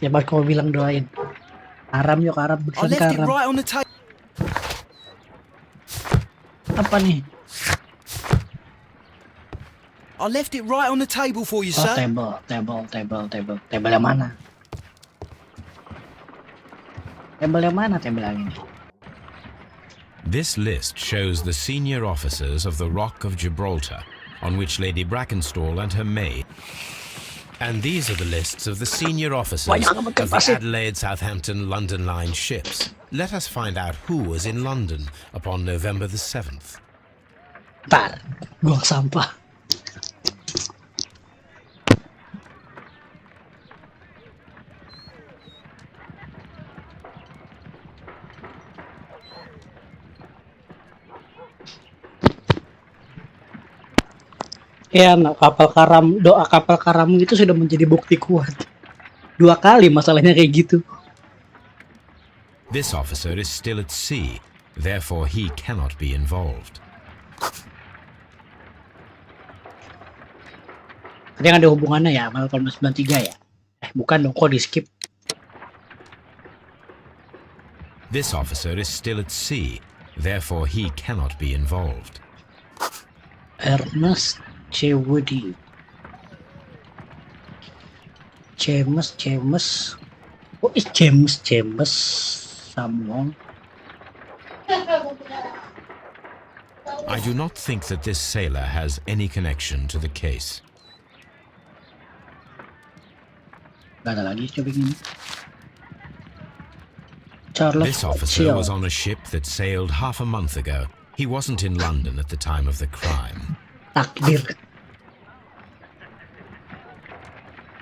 Ya baru kau bilang doain. Karam yuk, karam. I left it right on the table. Apa nih? I left it right on the table for you, Oh, sir. table. Table yang mana? Table yang mana table yang ini? This list shows the senior officers of the Rock of Gibraltar, on which Lady Brackenstall and her maid. And these are the lists of the senior officers of the Adelaide, Southampton, London line ships. Let us find out who was in London upon November the 7th. Ntar, buang sampah. Ya, kapal karam, doa kapal karam itu sudah menjadi bukti kuat. 2 kali masalahnya kayak gitu. This officer is still at sea, therefore he cannot be involved. Ada yang ada hubungannya ya sama tahun 93 ya? Bukan dong, kok di skip? This officer is still at sea, therefore he cannot be involved. Ernest Cewudi. James. Oh, James. Someone. I do not think that this sailor has any connection to the case. Gak ada lagi coba ini. Sherlock This officer was on a ship that sailed half a month ago. He wasn't in London at the time of the crime. Takdir.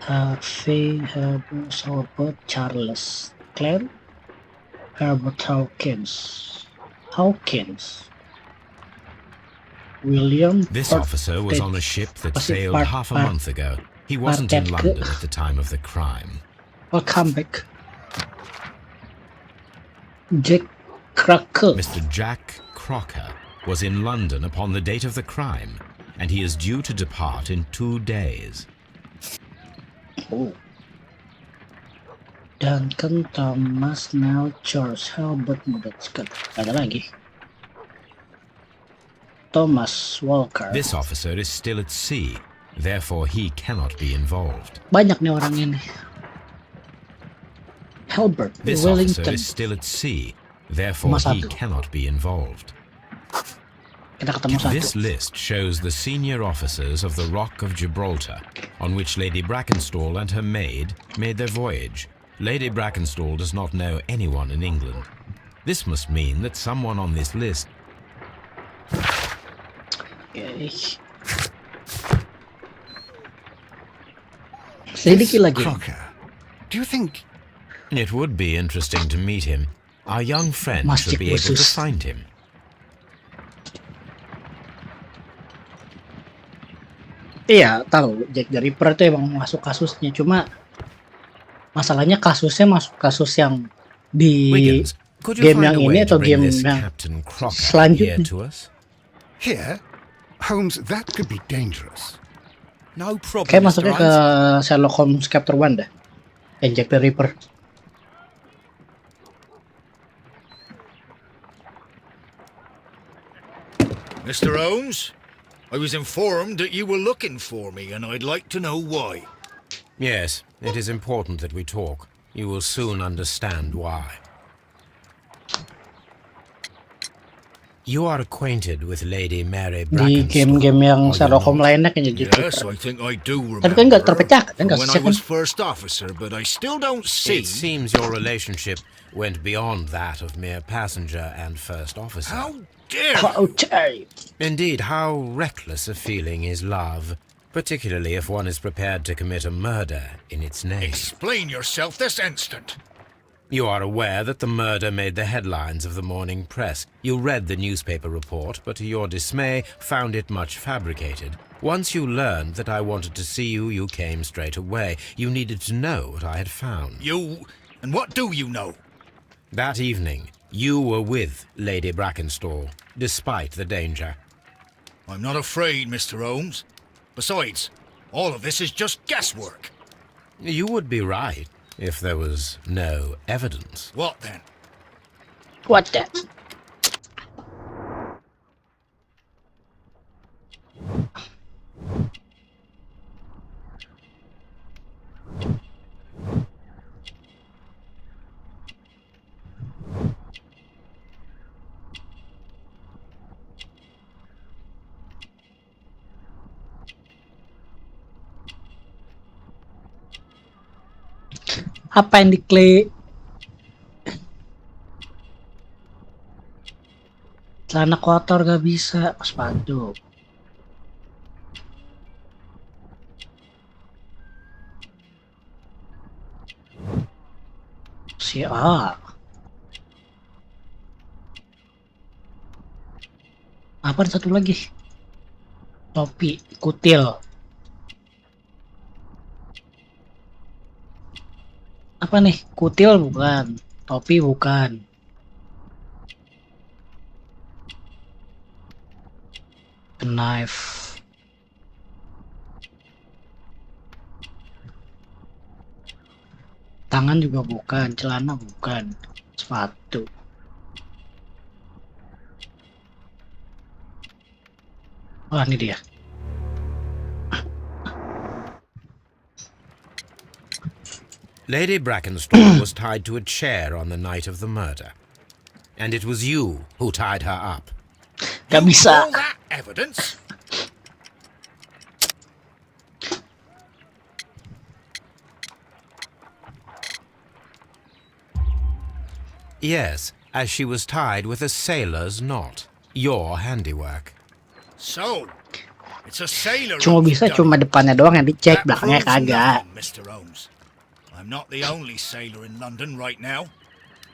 Harvey Herbert Albert Charles Clare Herbert Hawkins William. This officer was on a ship that sailed half a month ago. He wasn't in London at the time of the crime. Welcome back. Jack Crocker. Mr. Jack Crocker was in London upon the date of the crime, and he is due to depart in 2 days. Oh. Duncan Thomas Nell George Herbert Mudotskar. Ada lagi. Thomas Walker. This officer is still at sea, therefore he cannot be involved. Banyak nih orang ini. Herbert This Wellington. officer is still at sea, therefore he cannot be involved. Kita ketemu satu. This list shows the senior officers of the Rock of Gibraltar, on which Lady Brackenstall and her maid made their voyage. Lady Brackenstall does not know anyone in England. This must mean that someone on this list... Sedikit lagi. Crocker, do you think... It would be interesting to meet him. Our young friend should be able to find him. Iya, tahu Jack the Ripper itu emang masuk kasusnya, cuma masalahnya kasusnya masuk kasus yang di Wiggins, game yang ini atau game yang selanjutnya. Here, Holmes, that could be dangerous. No problem. Kayak masuknya ke Sherlock Holmes Chapter 1 dah. Jack the Ripper. Mr. Holmes, I was informed that you were looking for me, and I'd like to know why. Yes, it is important that we talk. You will soon understand why. You are acquainted with Lady Mary Brackenstall. Di game-game yang Sherlock Holmes lainnya kayaknya Jack the Yes, Ripper. I think I do remember. Tapi kan nggak terpecah kan When I kasusnya kan? was first officer, but I still don't see. It seems your relationship went beyond that of mere passenger and first officer. How dare you? How dare you? Indeed, how reckless a feeling is love, particularly if one is prepared to commit a murder in its name. Explain yourself this instant. You are aware that the murder made the headlines of the morning press. You read the newspaper report, but to your dismay, found it much fabricated. Once you learned that I wanted to see you, you came straight away. You needed to know what I had found. You... and what do you know? That evening, you were with Lady Brackenstall, despite the danger. I'm not afraid, Mr. Holmes. Besides, all of this is just guesswork. You would be right if there was no evidence. What then? What the? Apa yang diklik? Celana kotor gak bisa, sepatu. Si A. Apa satu lagi? Topi, kutil. Apa nih? Kutil bukan, topi bukan. A knife. Tangan juga bukan, celana bukan, sepatu. Oh, ini dia. Lady Brackenstall was tied to a chair on the night of the murder. And it was you who tied her up. Gak bisa. All that evidence? Yes, as she was tied with a sailor's knot. Your handiwork. So, it's a sailor. Cuma bisa cuma depannya doang yang dicek, That belakangnya proves kagak. nothing, Mr. Holmes. I'm not the only sailor in London right now.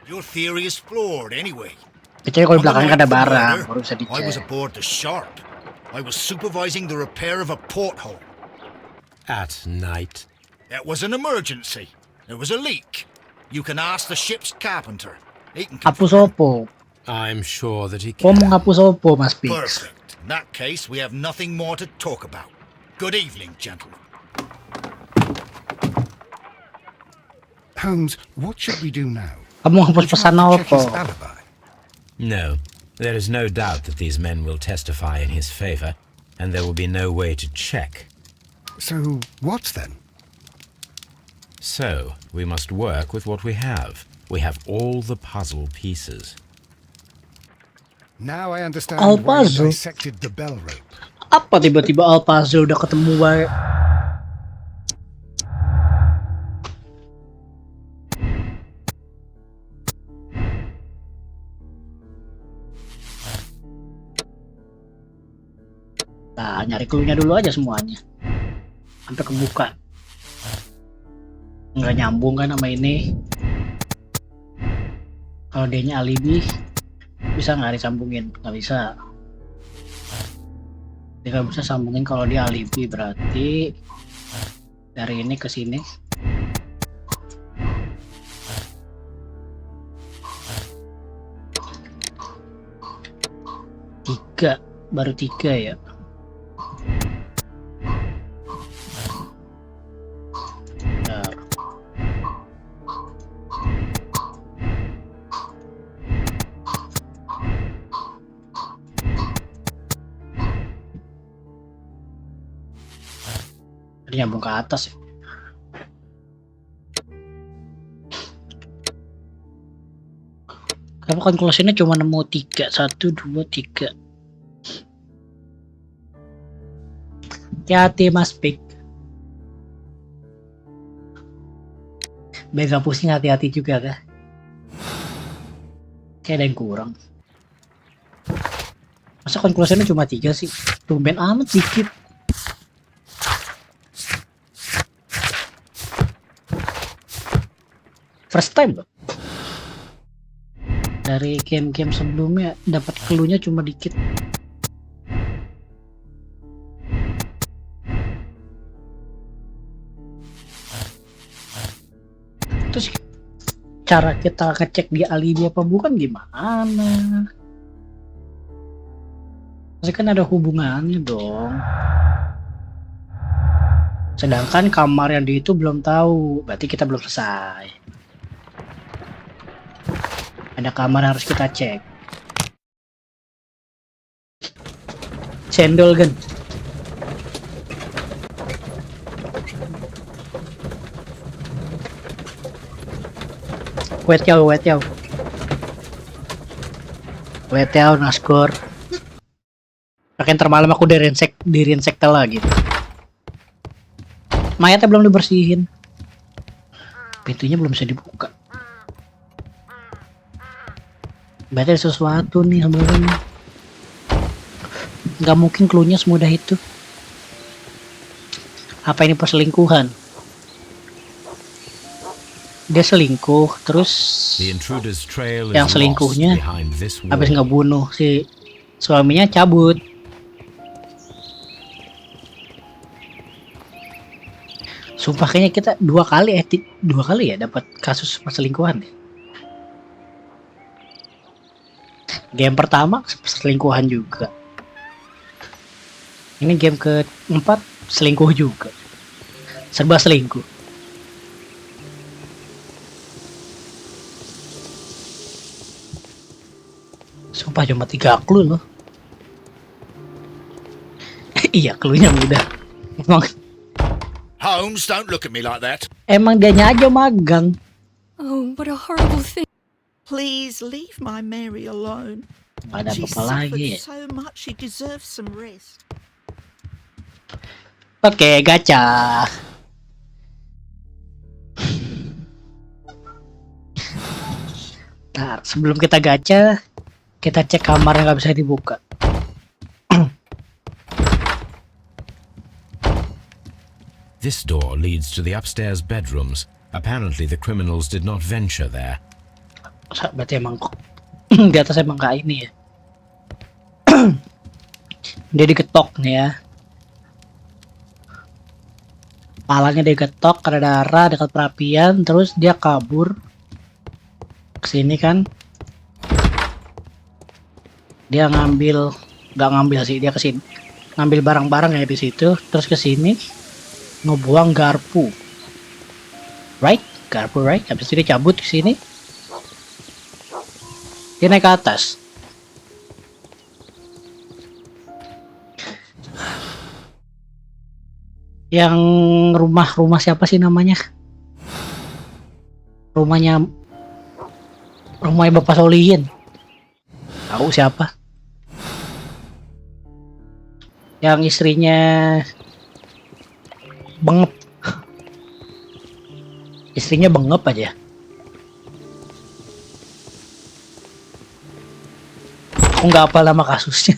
Your theory is flawed anyway. Kecuali kalau On the belakangnya night ada of the barang, murder, baru bisa I was dicek. aboard the Sharp. I was supervising the repair of a porthole. At night. It was an emergency. There was a leak. You can ask the ship's carpenter. He can Hapus confirm. opo? I'm sure that he Kok mau can. ngapus opo, Mas Pix? Perfect. In that case, we have nothing more to talk about. Good evening, gentlemen. Holmes, what should we do now? Kamu hapus Would you pesan like to check opo? his alibi? No, there is no doubt that these men will testify in his favor, and there will be no way to check. So, what then? So, we must work with what we have. We have all the puzzle pieces. Now I understand Al why you puzzle? dissected the bell rope. Apa tiba-tiba Al puzzle udah ketemu wire? Nah, nyari clue-nya dulu aja semuanya. Sampai kebuka. Nggak nyambung kan sama ini. Kalau dia-nya alibi, bisa nggak disambungin? Nggak bisa. Dia nggak bisa sambungin kalau dia alibi, berarti dari ini ke sini. Tiga, baru tiga ya. Bentar. Tadi nyambung ke atas ya. Kenapa conclusionnya cuma nemu 3, 1, 2, 3. Hati-hati Mas Pik. Biar gak pusing, hati-hati juga kah? Kayak ada yang kurang. Masa conclusionnya cuma 3 sih? Tumben amat dikit. First time loh. Dari game-game sebelumnya dapat clue-nya cuma dikit. Terus cara kita ngecek dia alibi apa bukan gimana? Pasti kan ada hubungannya dong. Sedangkan kamar yang di itu belum tahu, berarti kita belum selesai. Ada kamar yang harus kita cek. Cendol kan? Wet yaw, naskor. Makin termalam aku dirinsek lagi. Mayatnya belum dibersihin. Pintunya belum bisa dibuka. Berarti ada sesuatu nih sebenarnya. Gak mungkin clue-nya semudah itu. Apa ini perselingkuhan? Dia selingkuh, terus yang selingkuhnya habis ngebunuh si suaminya cabut. Sumpah kayaknya kita dua kali ya dapat kasus perselingkuhan deh. Game pertama selingkuhan juga. Ini game keempat selingkuh juga. Serba selingkuh. Sumpah cuma 3 clue loh. Iya, clue-nya mudah. Holmes, don't look at me like that. Emang dianya aja magang. Oh, what a horrible thing. Please leave my Mary alone. Gak ada She apa-apa lagi. suffered so much, she deserves some rest. Oke, gacha. Ntar, sebelum kita gacha, kita cek kamar yang nggak bisa dibuka. This door leads to the upstairs bedrooms. Apparently the criminals did not venture there. Berarti emang di atas emang kayak ini ya. Dia diketok nih ya. Palanya diketok, ada darah dekat perapian, terus dia kabur kesini kan. Dia nggak ngambil sih, dia kesini ngambil barang-barang ya di situ, terus kesini ngebuang garpu, right? Garpu, right? Habis itu dia cabut ke sini, dia naik ke atas. Yang rumah siapa sih namanya? Rumahnya Bapak Solihin. Tahu siapa? Yang istrinya bengep. Istrinya bengep aja. Aku nggak hafal nama kasusnya.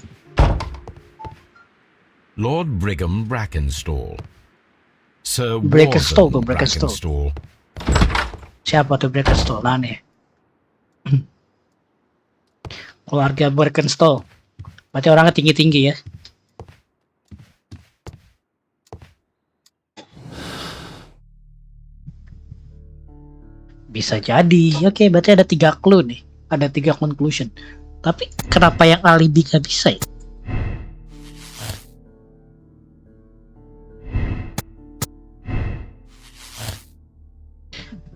Lord Brigham Brackenstall. Sir Brackenstall tuh, Warden Brackenstall. Siapa tuh Brackenstall? Aneh. Keluarga Brackenstall. Berarti orangnya tinggi-tinggi ya. Bisa jadi. Oke, berarti ada 3 clue nih. Ada 3 conclusion. Tapi kenapa yang alibi gak bisa ya?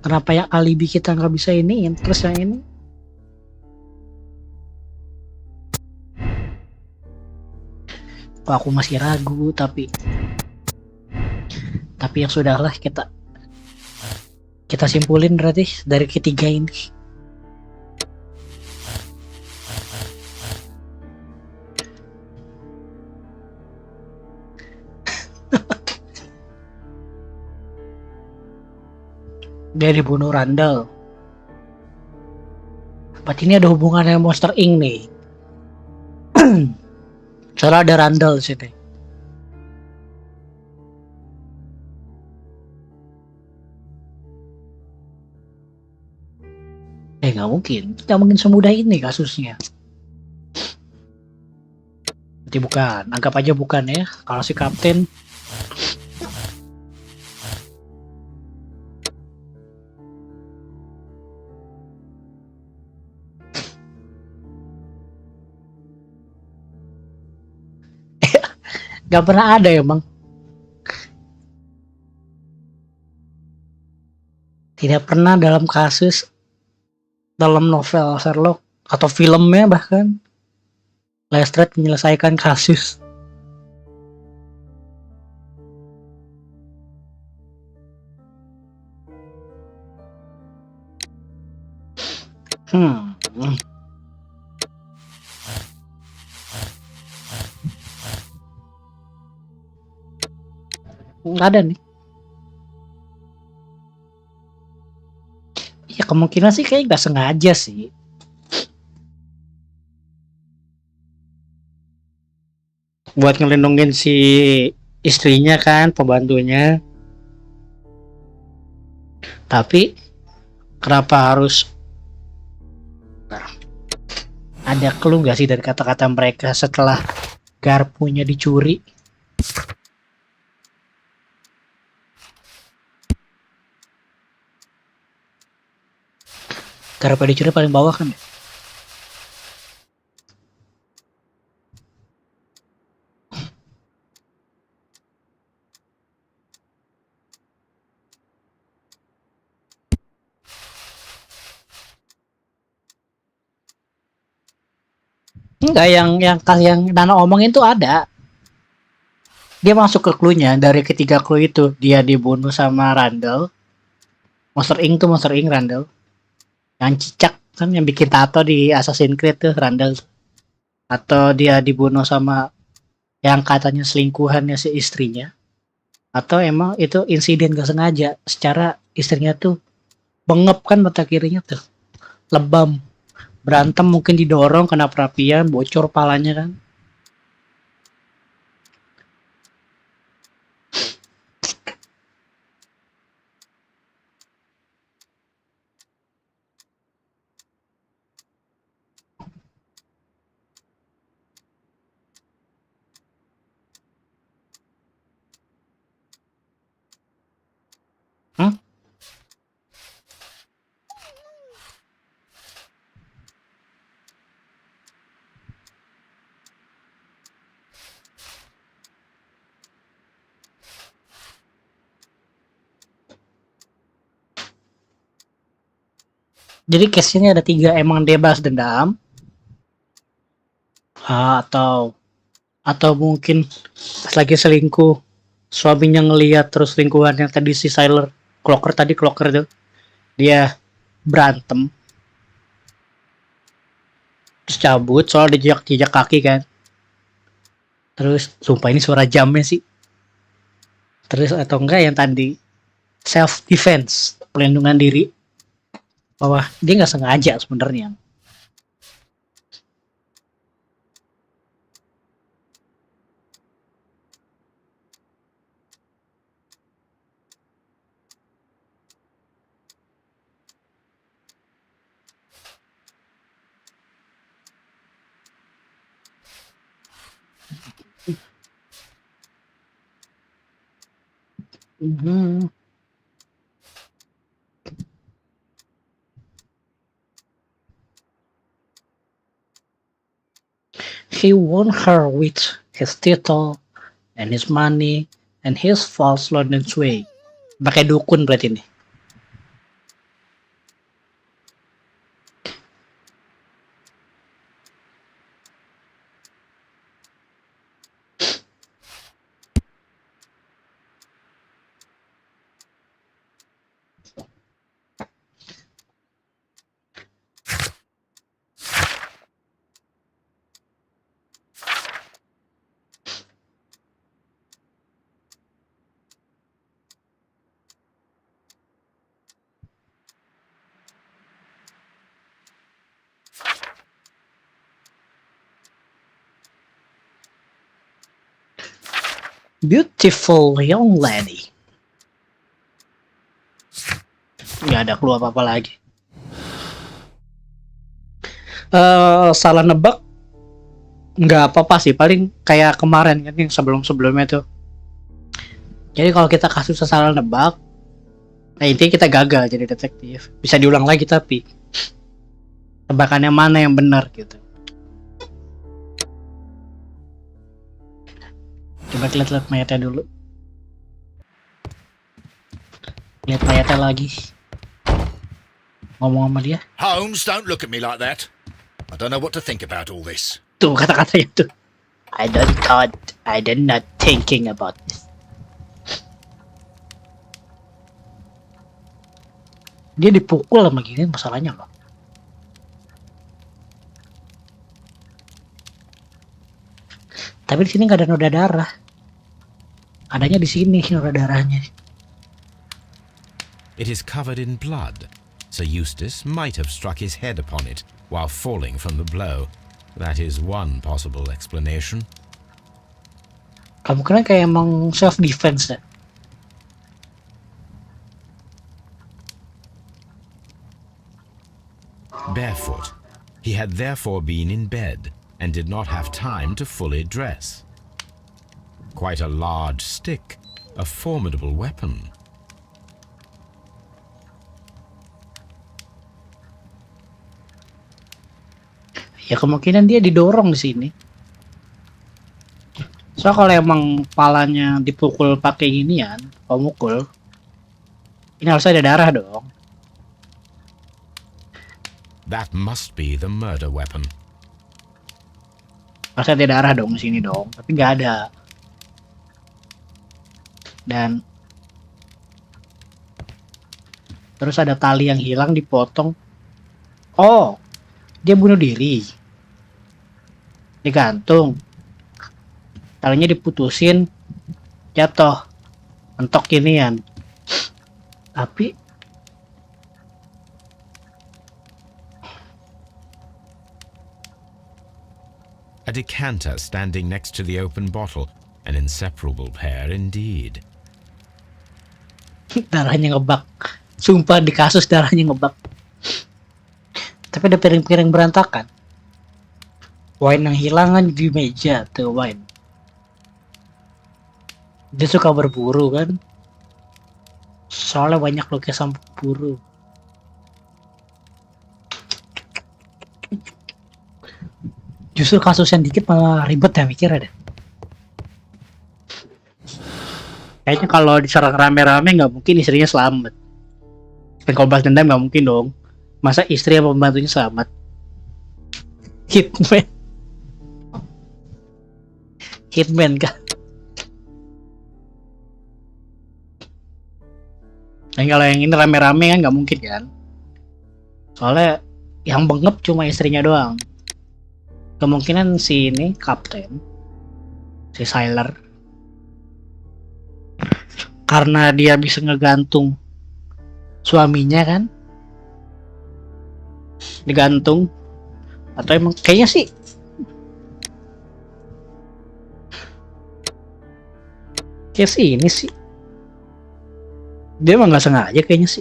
Kenapa yang alibi kita nggak bisa ini? Terus yang ini? Kok aku masih ragu, tapi yang sudahlah, kita simpulin berarti dari ketiga ini. Dia dibunuh Randall. Berarti ini ada hubungannya Monster Inc nih. Soalnya ada Randall sini. Nggak mungkin semudah ini kasusnya. Berarti bukan, anggap aja bukan ya. Kalau si kapten nggak pernah ada ya bang. Tidak pernah dalam kasus, dalam novel Sherlock atau filmnya bahkan Lestrade menyelesaikan kasus. Nggak ada nih. Ya kemungkinan sih kayak nggak sengaja sih. Buat ngelindungin si istrinya kan, pembantunya. Tapi kenapa harus ada clue nggak sih dari kata-kata mereka setelah garpunya dicuri? Garpu dicuri paling bawah kan ya? Enggak, yang Nana omongin tuh ada. Dia masuk ke clue-nya dari ketiga clue itu. Dia dibunuh sama Randall. Monster Inc tuh Monster Inc Randall. Yang cicak kan yang bikin tato di Assassin's Creed tuh Randall. Atau dia dibunuh sama yang katanya selingkuhannya si istrinya, atau emang itu insiden gak sengaja, secara istrinya tuh bengep kan mata kirinya tuh, lebam, berantem mungkin didorong kena perapian bocor palanya kan. Hmm? Jadi case-nya ada 3, emang dia balas dendam, atau mungkin pas lagi selingkuh suaminya ngeliat terus lingkungannya tadi si Sailor Clocker tuh dia berantem terus cabut soal dijejak kaki kan, terus sumpah ini suara jamnya sih, terus atau enggak yang tadi self defense, pelindungan diri, bahwa dia nggak sengaja sebenarnya. Mm-hmm. He won her with his title and his money and his false London sway. Pakai dukun berarti nih. Beautiful young lady. Nggak ada clue apa-apa lagi. Salah nebak nggak apa-apa sih, paling kayak kemarin kan yang sebelum-sebelumnya tuh. Jadi kalau kita kasus salah nebak, nah intinya kita gagal jadi detektif. Bisa diulang lagi tapi tebakannya mana yang benar gitu. Coba lihat mayatnya dulu. Lihat mayatnya lagi. Ngomong sama dia. Holmes, don't look at me like that. I don't know what to think about all this. Tuh kata-katanya tuh. I don't not thinking about this. Dia dipukul sama gini masalahnya loh. Tapi di sini nggak ada noda darah. Adanya di sini noda darahnya. It is covered in blood. Sir Eustace might have struck his head upon it while falling from the blow. That is one possible explanation. Kemungkinan kayak emang self defense ya. Barefoot, he had therefore been in bed and did not have time to fully dress. Quite a large stick, a formidable weapon. Ya kemungkinan dia didorong di sini. So kalau emang palanya dipukul pakai ginian, pemukul, ini harusnya ada darah dong. That must be the murder weapon. Harusnya ada darah dong di sini dong, tapi nggak ada. Dan terus ada tali yang hilang dipotong. Oh, dia bunuh diri. digantung, talinya diputusin, jatuh, mentok ginian. Tapi a decanter standing next to the open bottle, an inseparable pair indeed. darahnya ngebak. Sumpah di kasus darahnya ngebak. Tapi ada piring-piring berantakan. Wine yang hilangan di meja tuh wine. Dia suka berburu kan. Soalnya banyak lukisan berburu. Justru kasus yang dikit malah ribet ya mikirnya deh. Kayaknya kalau diserang rame-rame nggak mungkin istrinya selamat. Dan kalau balas dendam nggak mungkin dong. Masa istri sama pembantunya selamat? Hitman. Hitman kah? Dan kalau yang ini rame-rame kan nggak mungkin kan? Soalnya yang bengep cuma istrinya doang. Kemungkinan si ini kapten, si sailor, karena dia bisa ngegantung suaminya kan, digantung, atau emang kayaknya sih ini sih dia emang nggak sengaja kayaknya sih.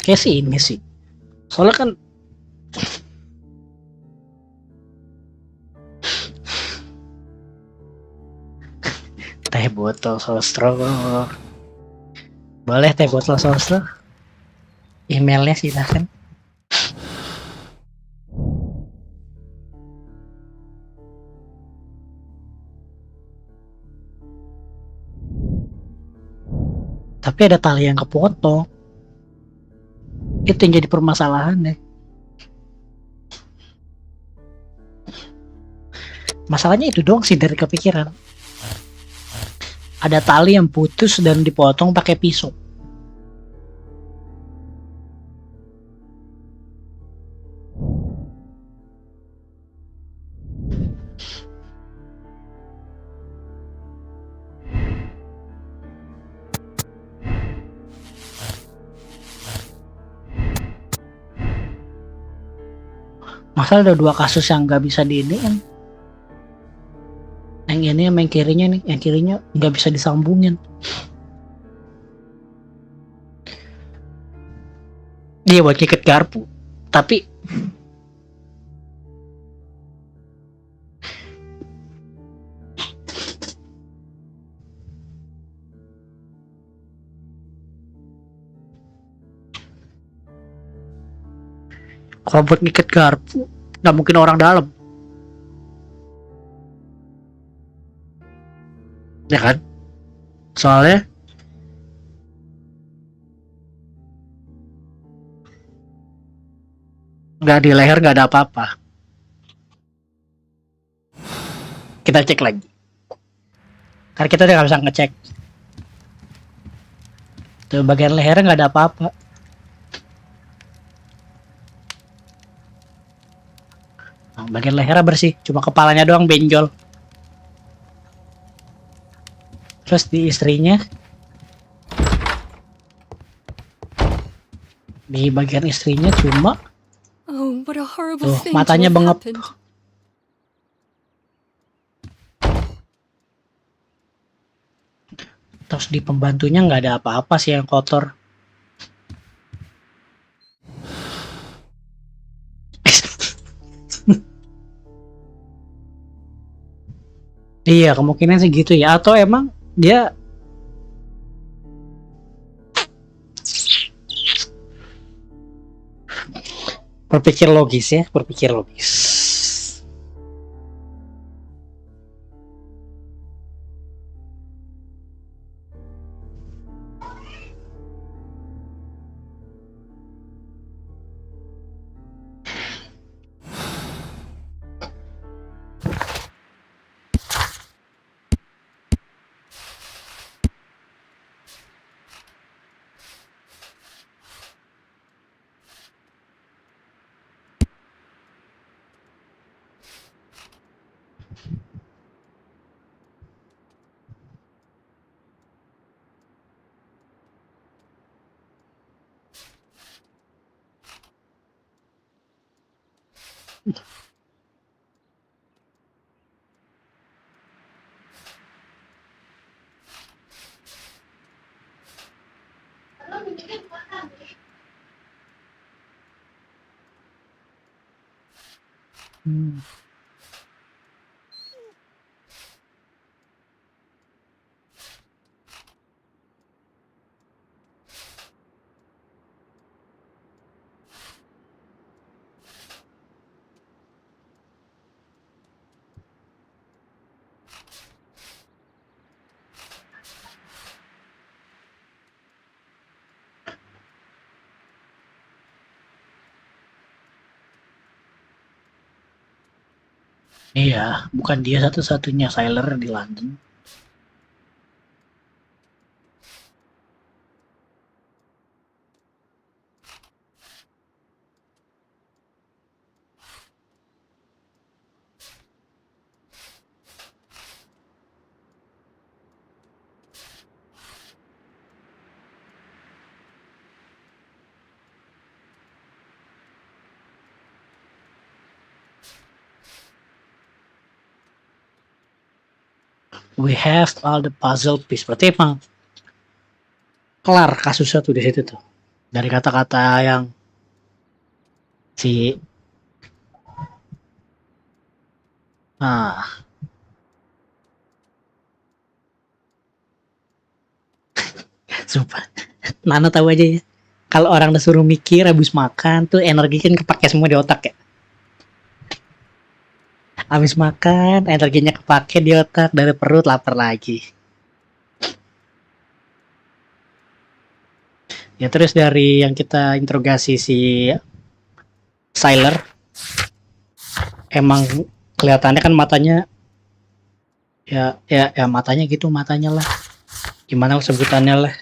Kayak sih ini sih. Soalnya kan teh botol sosro. Boleh teh botol sosro. Emailnya silahkan. Tapi ada tali yang kepotong. Itu yang jadi permasalahan deh. Masalahnya itu doang sih dari kepikiran. Ada tali yang putus dan dipotong pakai pisau. Masa ada dua kasus yang nggak bisa diiniin? Yang ini yang kirinya nih, yang kirinya nggak bisa disambungin. Dia buat ngikat garpu, tapi kalau buat ngikat garpu nggak mungkin orang dalam, ya kan? Soalnya nggak di leher nggak ada apa-apa. Kita cek lagi. Karena kita udah nggak bisa ngecek. Tuh bagian lehernya nggak ada apa-apa. Nah, bagian lehernya bersih, cuma kepalanya doang benjol. Terus di istrinya, di bagian istrinya cuma tuh matanya bengep. Terus di pembantunya nggak ada apa-apa sih yang kotor. Iya kemungkinan sih gitu ya. Atau emang dia berpikir logis ya, berpikir logis. Iya, bukan dia satu-satunya sailor di London. We have all the puzzle piece. Berarti emang kelar kasusnya tuh di situ tuh. Dari kata-kata yang si sumpah. Nana tahu aja ya. Kalau orang disuruh mikir habis makan tuh energi kan kepake semua di otak ya. Habis makan energinya kepake di otak, dari perut lapar lagi. Ya terus dari yang kita interogasi si sailor, emang kelihatannya kan matanya ya matanya gitu, matanya lah. Gimana sebutannya lah.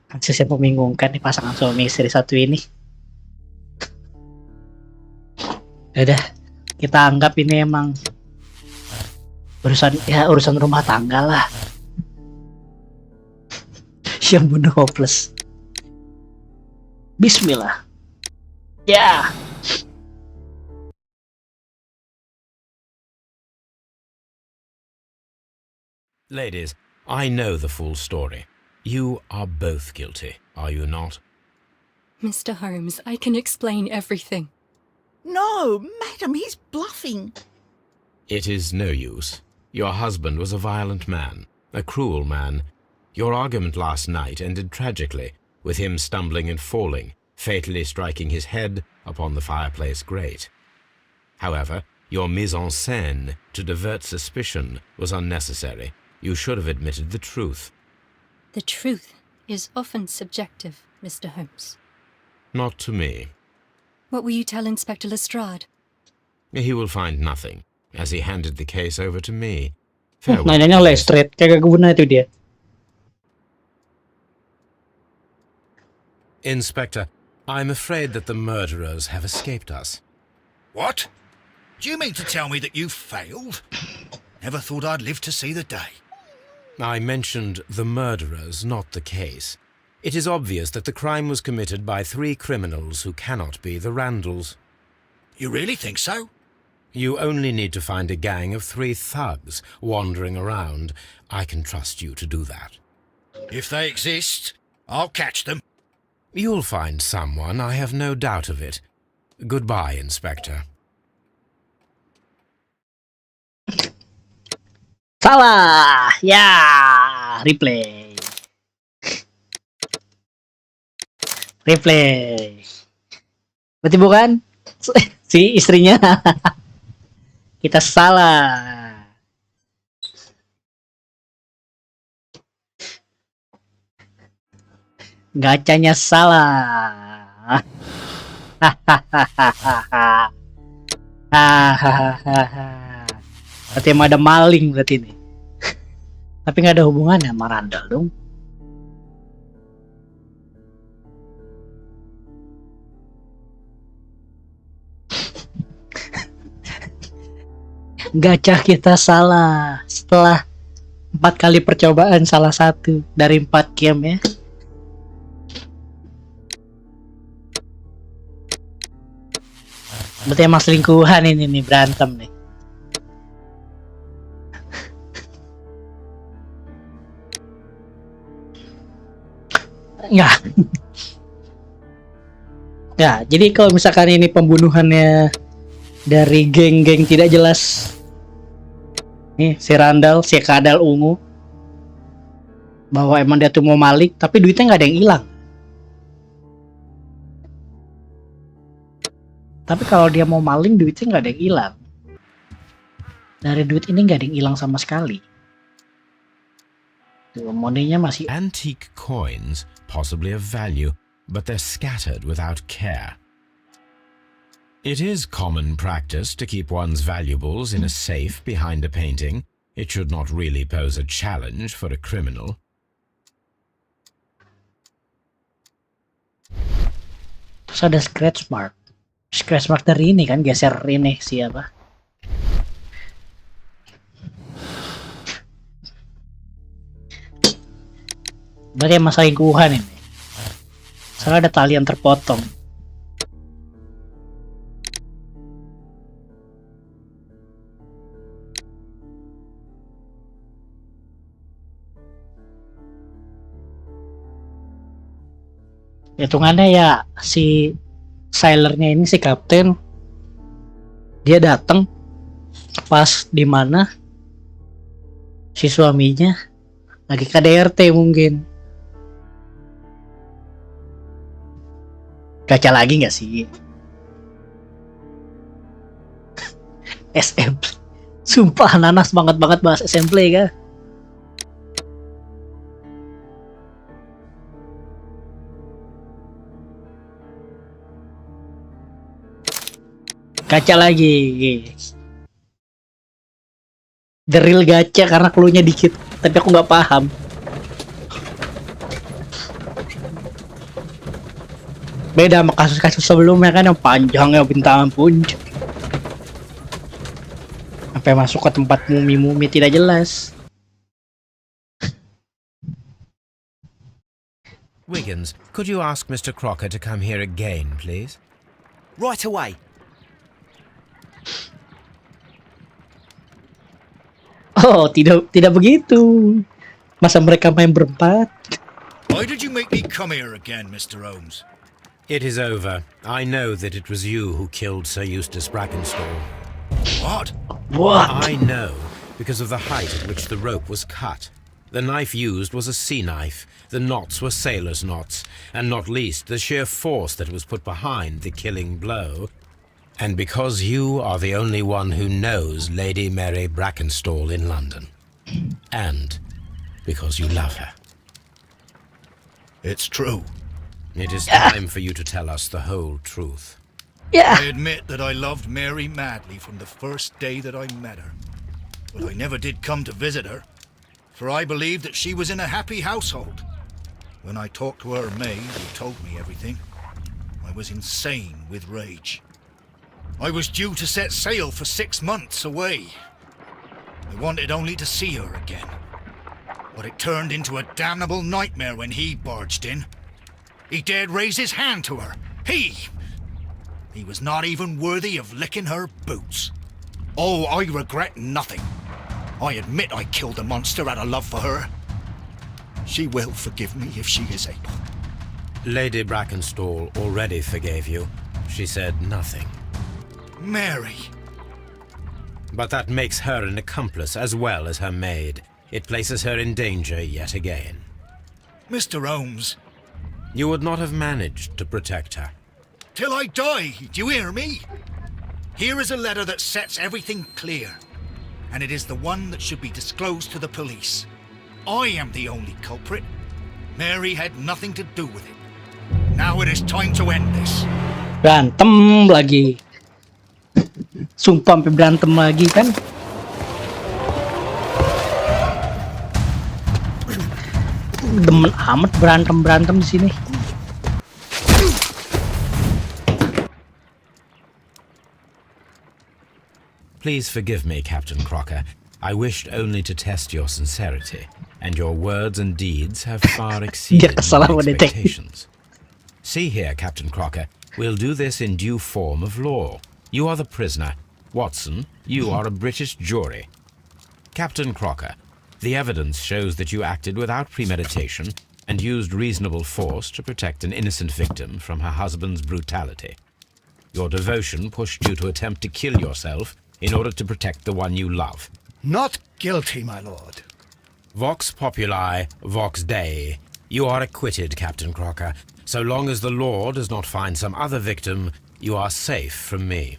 Kasus yang membingungkan nih pasangan suami istri satu ini. Udah, kita anggap ini emang urusan rumah tangga lah. Yang bunuh hopeless. Bismillah. Ya. Ladies, I know the full story. You are both guilty, are you not? Mr. Holmes, I can explain everything. No, madam, he's bluffing. It is no use. Your husband was a violent man, a cruel man. Your argument last night ended tragically, with him stumbling and falling, fatally striking his head upon the fireplace grate. However, your mise en scène to divert suspicion was unnecessary. You should have admitted the truth. The truth is often subjective, Mr. Holmes. Not to me. What will you tell Inspector Lestrade? He will find nothing, as he handed the case over to me. Nanyanya Lestrade, kayak guna itu dia. Inspector, I'm afraid that the murderers have escaped us. What? Do you mean to tell me that you failed? Never thought I'd live to see the day. I mentioned the murderers, not the case. It is obvious that the crime was committed by 3 criminals who cannot be the Randalls. You really think so? You only need to find a gang of 3 thugs wandering around. I can trust you to do that. If they exist, I'll catch them. You'll find someone, I have no doubt of it. Goodbye, Inspector. Salah! Ya, replay. Replay. Berarti bukan si istrinya. Kita salah. Gacanya salah. Berarti emang ada maling berarti ini. Tapi nggak ada hubungannya sama Randall dong. Gacah kita salah. Setelah 4 kali percobaan salah satu dari 4 game ya. Berarti emang selingkuhan ini nih, berantem nih. Enggak. Ya, jadi kalau misalkan ini pembunuhannya dari geng-geng tidak jelas. Nih, si Randall, si Kadal ungu. Bahwa emang dia tuh mau malik, tapi duitnya nggak ada yang hilang. Tapi kalau dia mau maling, duitnya nggak ada yang hilang. Dari duit ini nggak ada yang hilang sama sekali. Tuh, monenya masih. Antique coins, possibly of value, but they're scattered without care. It is common practice to keep one's valuables in a safe behind a painting. It should not really pose a challenge for a criminal. Terus ada scratch mark. Scratch mark dari ini kan, geser ini siapa? Berarti emang selingkuhan ini. Soalnya ada tali yang terpotong. Hitungannya ya si sailornya ini, si kapten, dia datang pas di mana si suaminya lagi KDRT mungkin. Gacha lagi nggak sih? SMP. Sumpah nanas banget bahas SMP kan. Gacha lagi. The real gacha karena cluenya dikit, tapi aku nggak paham. Beda sama kasus-kasus sebelumnya kan yang panjang ya bintang pun. Sampai masuk ke tempat mumi-mumi tidak jelas. Wiggins, could you ask Mr. Crocker to come here again, please? Right away. Oh, tidak begitu. Masa mereka main berempat? Why did you make me come here again, Mr. Holmes? It is over. I know that it was you who killed Sir Eustace Brackenstall. What? What? I know, because of the height at which the rope was cut. The knife used was a sea knife, the knots were sailor's knots, and not least the sheer force that was put behind the killing blow. And because you are the only one who knows Lady Mary Brackenstall in London. And because you love her. It's true. It is time for you to tell us the whole truth. Yeah. I admit that I loved Mary madly from the first day that I met her. But I never did come to visit her, for I believed that she was in a happy household. When I talked to her maid, who told me everything, I was insane with rage. I was due to set sail for 6 months away. I wanted only to see her again. But it turned into a damnable nightmare when he barged in. He dared raise his hand to her. He was not even worthy of licking her boots. Oh, I regret nothing. I admit I killed the monster out of love for her. She will forgive me if she is able. Lady Brackenstall already forgave you. She said nothing. Mary. But that makes her an accomplice as well as her maid. It places her in danger yet again. Mr. Holmes. You would not have managed to protect her. Till I die, do you hear me? Here is a letter that sets everything clear. And it is the one that should be disclosed to the police. I am the only culprit. Mary had nothing to do with it. Now it is time to end this. Berantem lagi. Sumpah sampai berantem lagi kan. Demen amat berantem di sini. Please forgive me, Captain Crocker. I wished only to test your sincerity, and your words and deeds have far exceeded my expectations. See here, Captain Crocker, we'll do this in due form of law. You are the prisoner. Watson, you are a British jury. Captain Crocker, the evidence shows that you acted without premeditation and used reasonable force to protect an innocent victim from her husband's brutality. Your devotion pushed you to attempt to kill yourself in order to protect the one you love. Not guilty, my lord. Vox populi, vox dei. You are acquitted, Captain Crocker. So long as the law does not find some other victim, you are safe from me.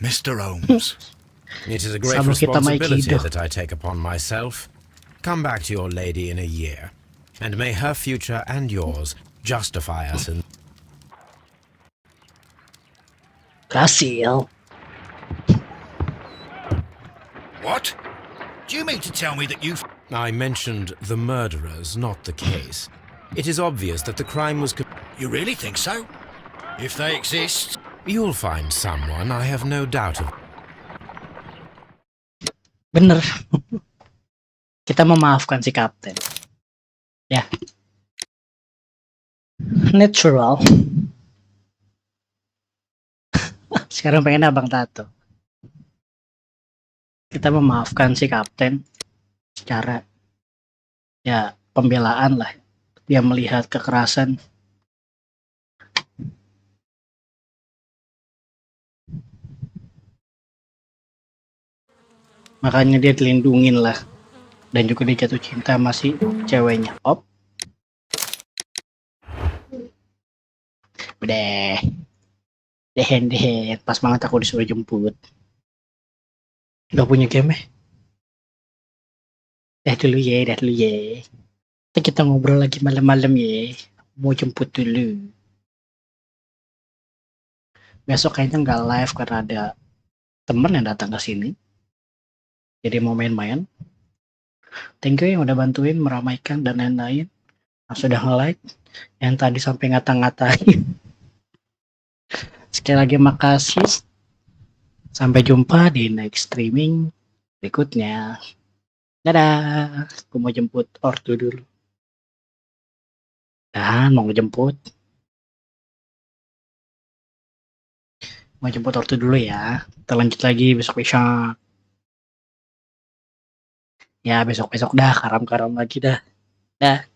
Mr. Holmes. It is a great responsibility that I take upon myself. Come back to your lady in a year, and may her future and yours justify us in... Graciel. What? Do you mean to tell me that you... I mentioned the murderers, not the case. It is obvious that the crime was... You really think so? If they exist? You'll find someone, I have no doubt of... Bener. Kita memaafkan si kapten. Ya. Natural. Sekarang pengen abang tato. Kita memaafkan si kapten secara ya pembelaan lah. Dia melihat kekerasan. Makanya dia dilindungin lah. Dan juga dia jatuh cinta masih ceweknya. Op. Udah. Deh. Pas banget aku disuruh jemput. Gak punya game ya? Dah dulu ya. Nanti kita ngobrol lagi malam-malam ya. Mau jemput dulu. Besok kayaknya nggak live karena ada temen yang datang ke sini. Jadi mau main-main. Thank you yang udah bantuin meramaikan dan lain-lain. Yang sudah nge-like. Yang tadi sampai ngata-ngatain. Sekali lagi makasih. Sampai jumpa di next streaming berikutnya. Dadah. Aku mau jemput ortu dulu. Dan mau jemput. Mau jemput ortu dulu ya. Kita lanjut lagi besok-besok. Ya besok-besok dah. Karam-karam lagi dah. Dah.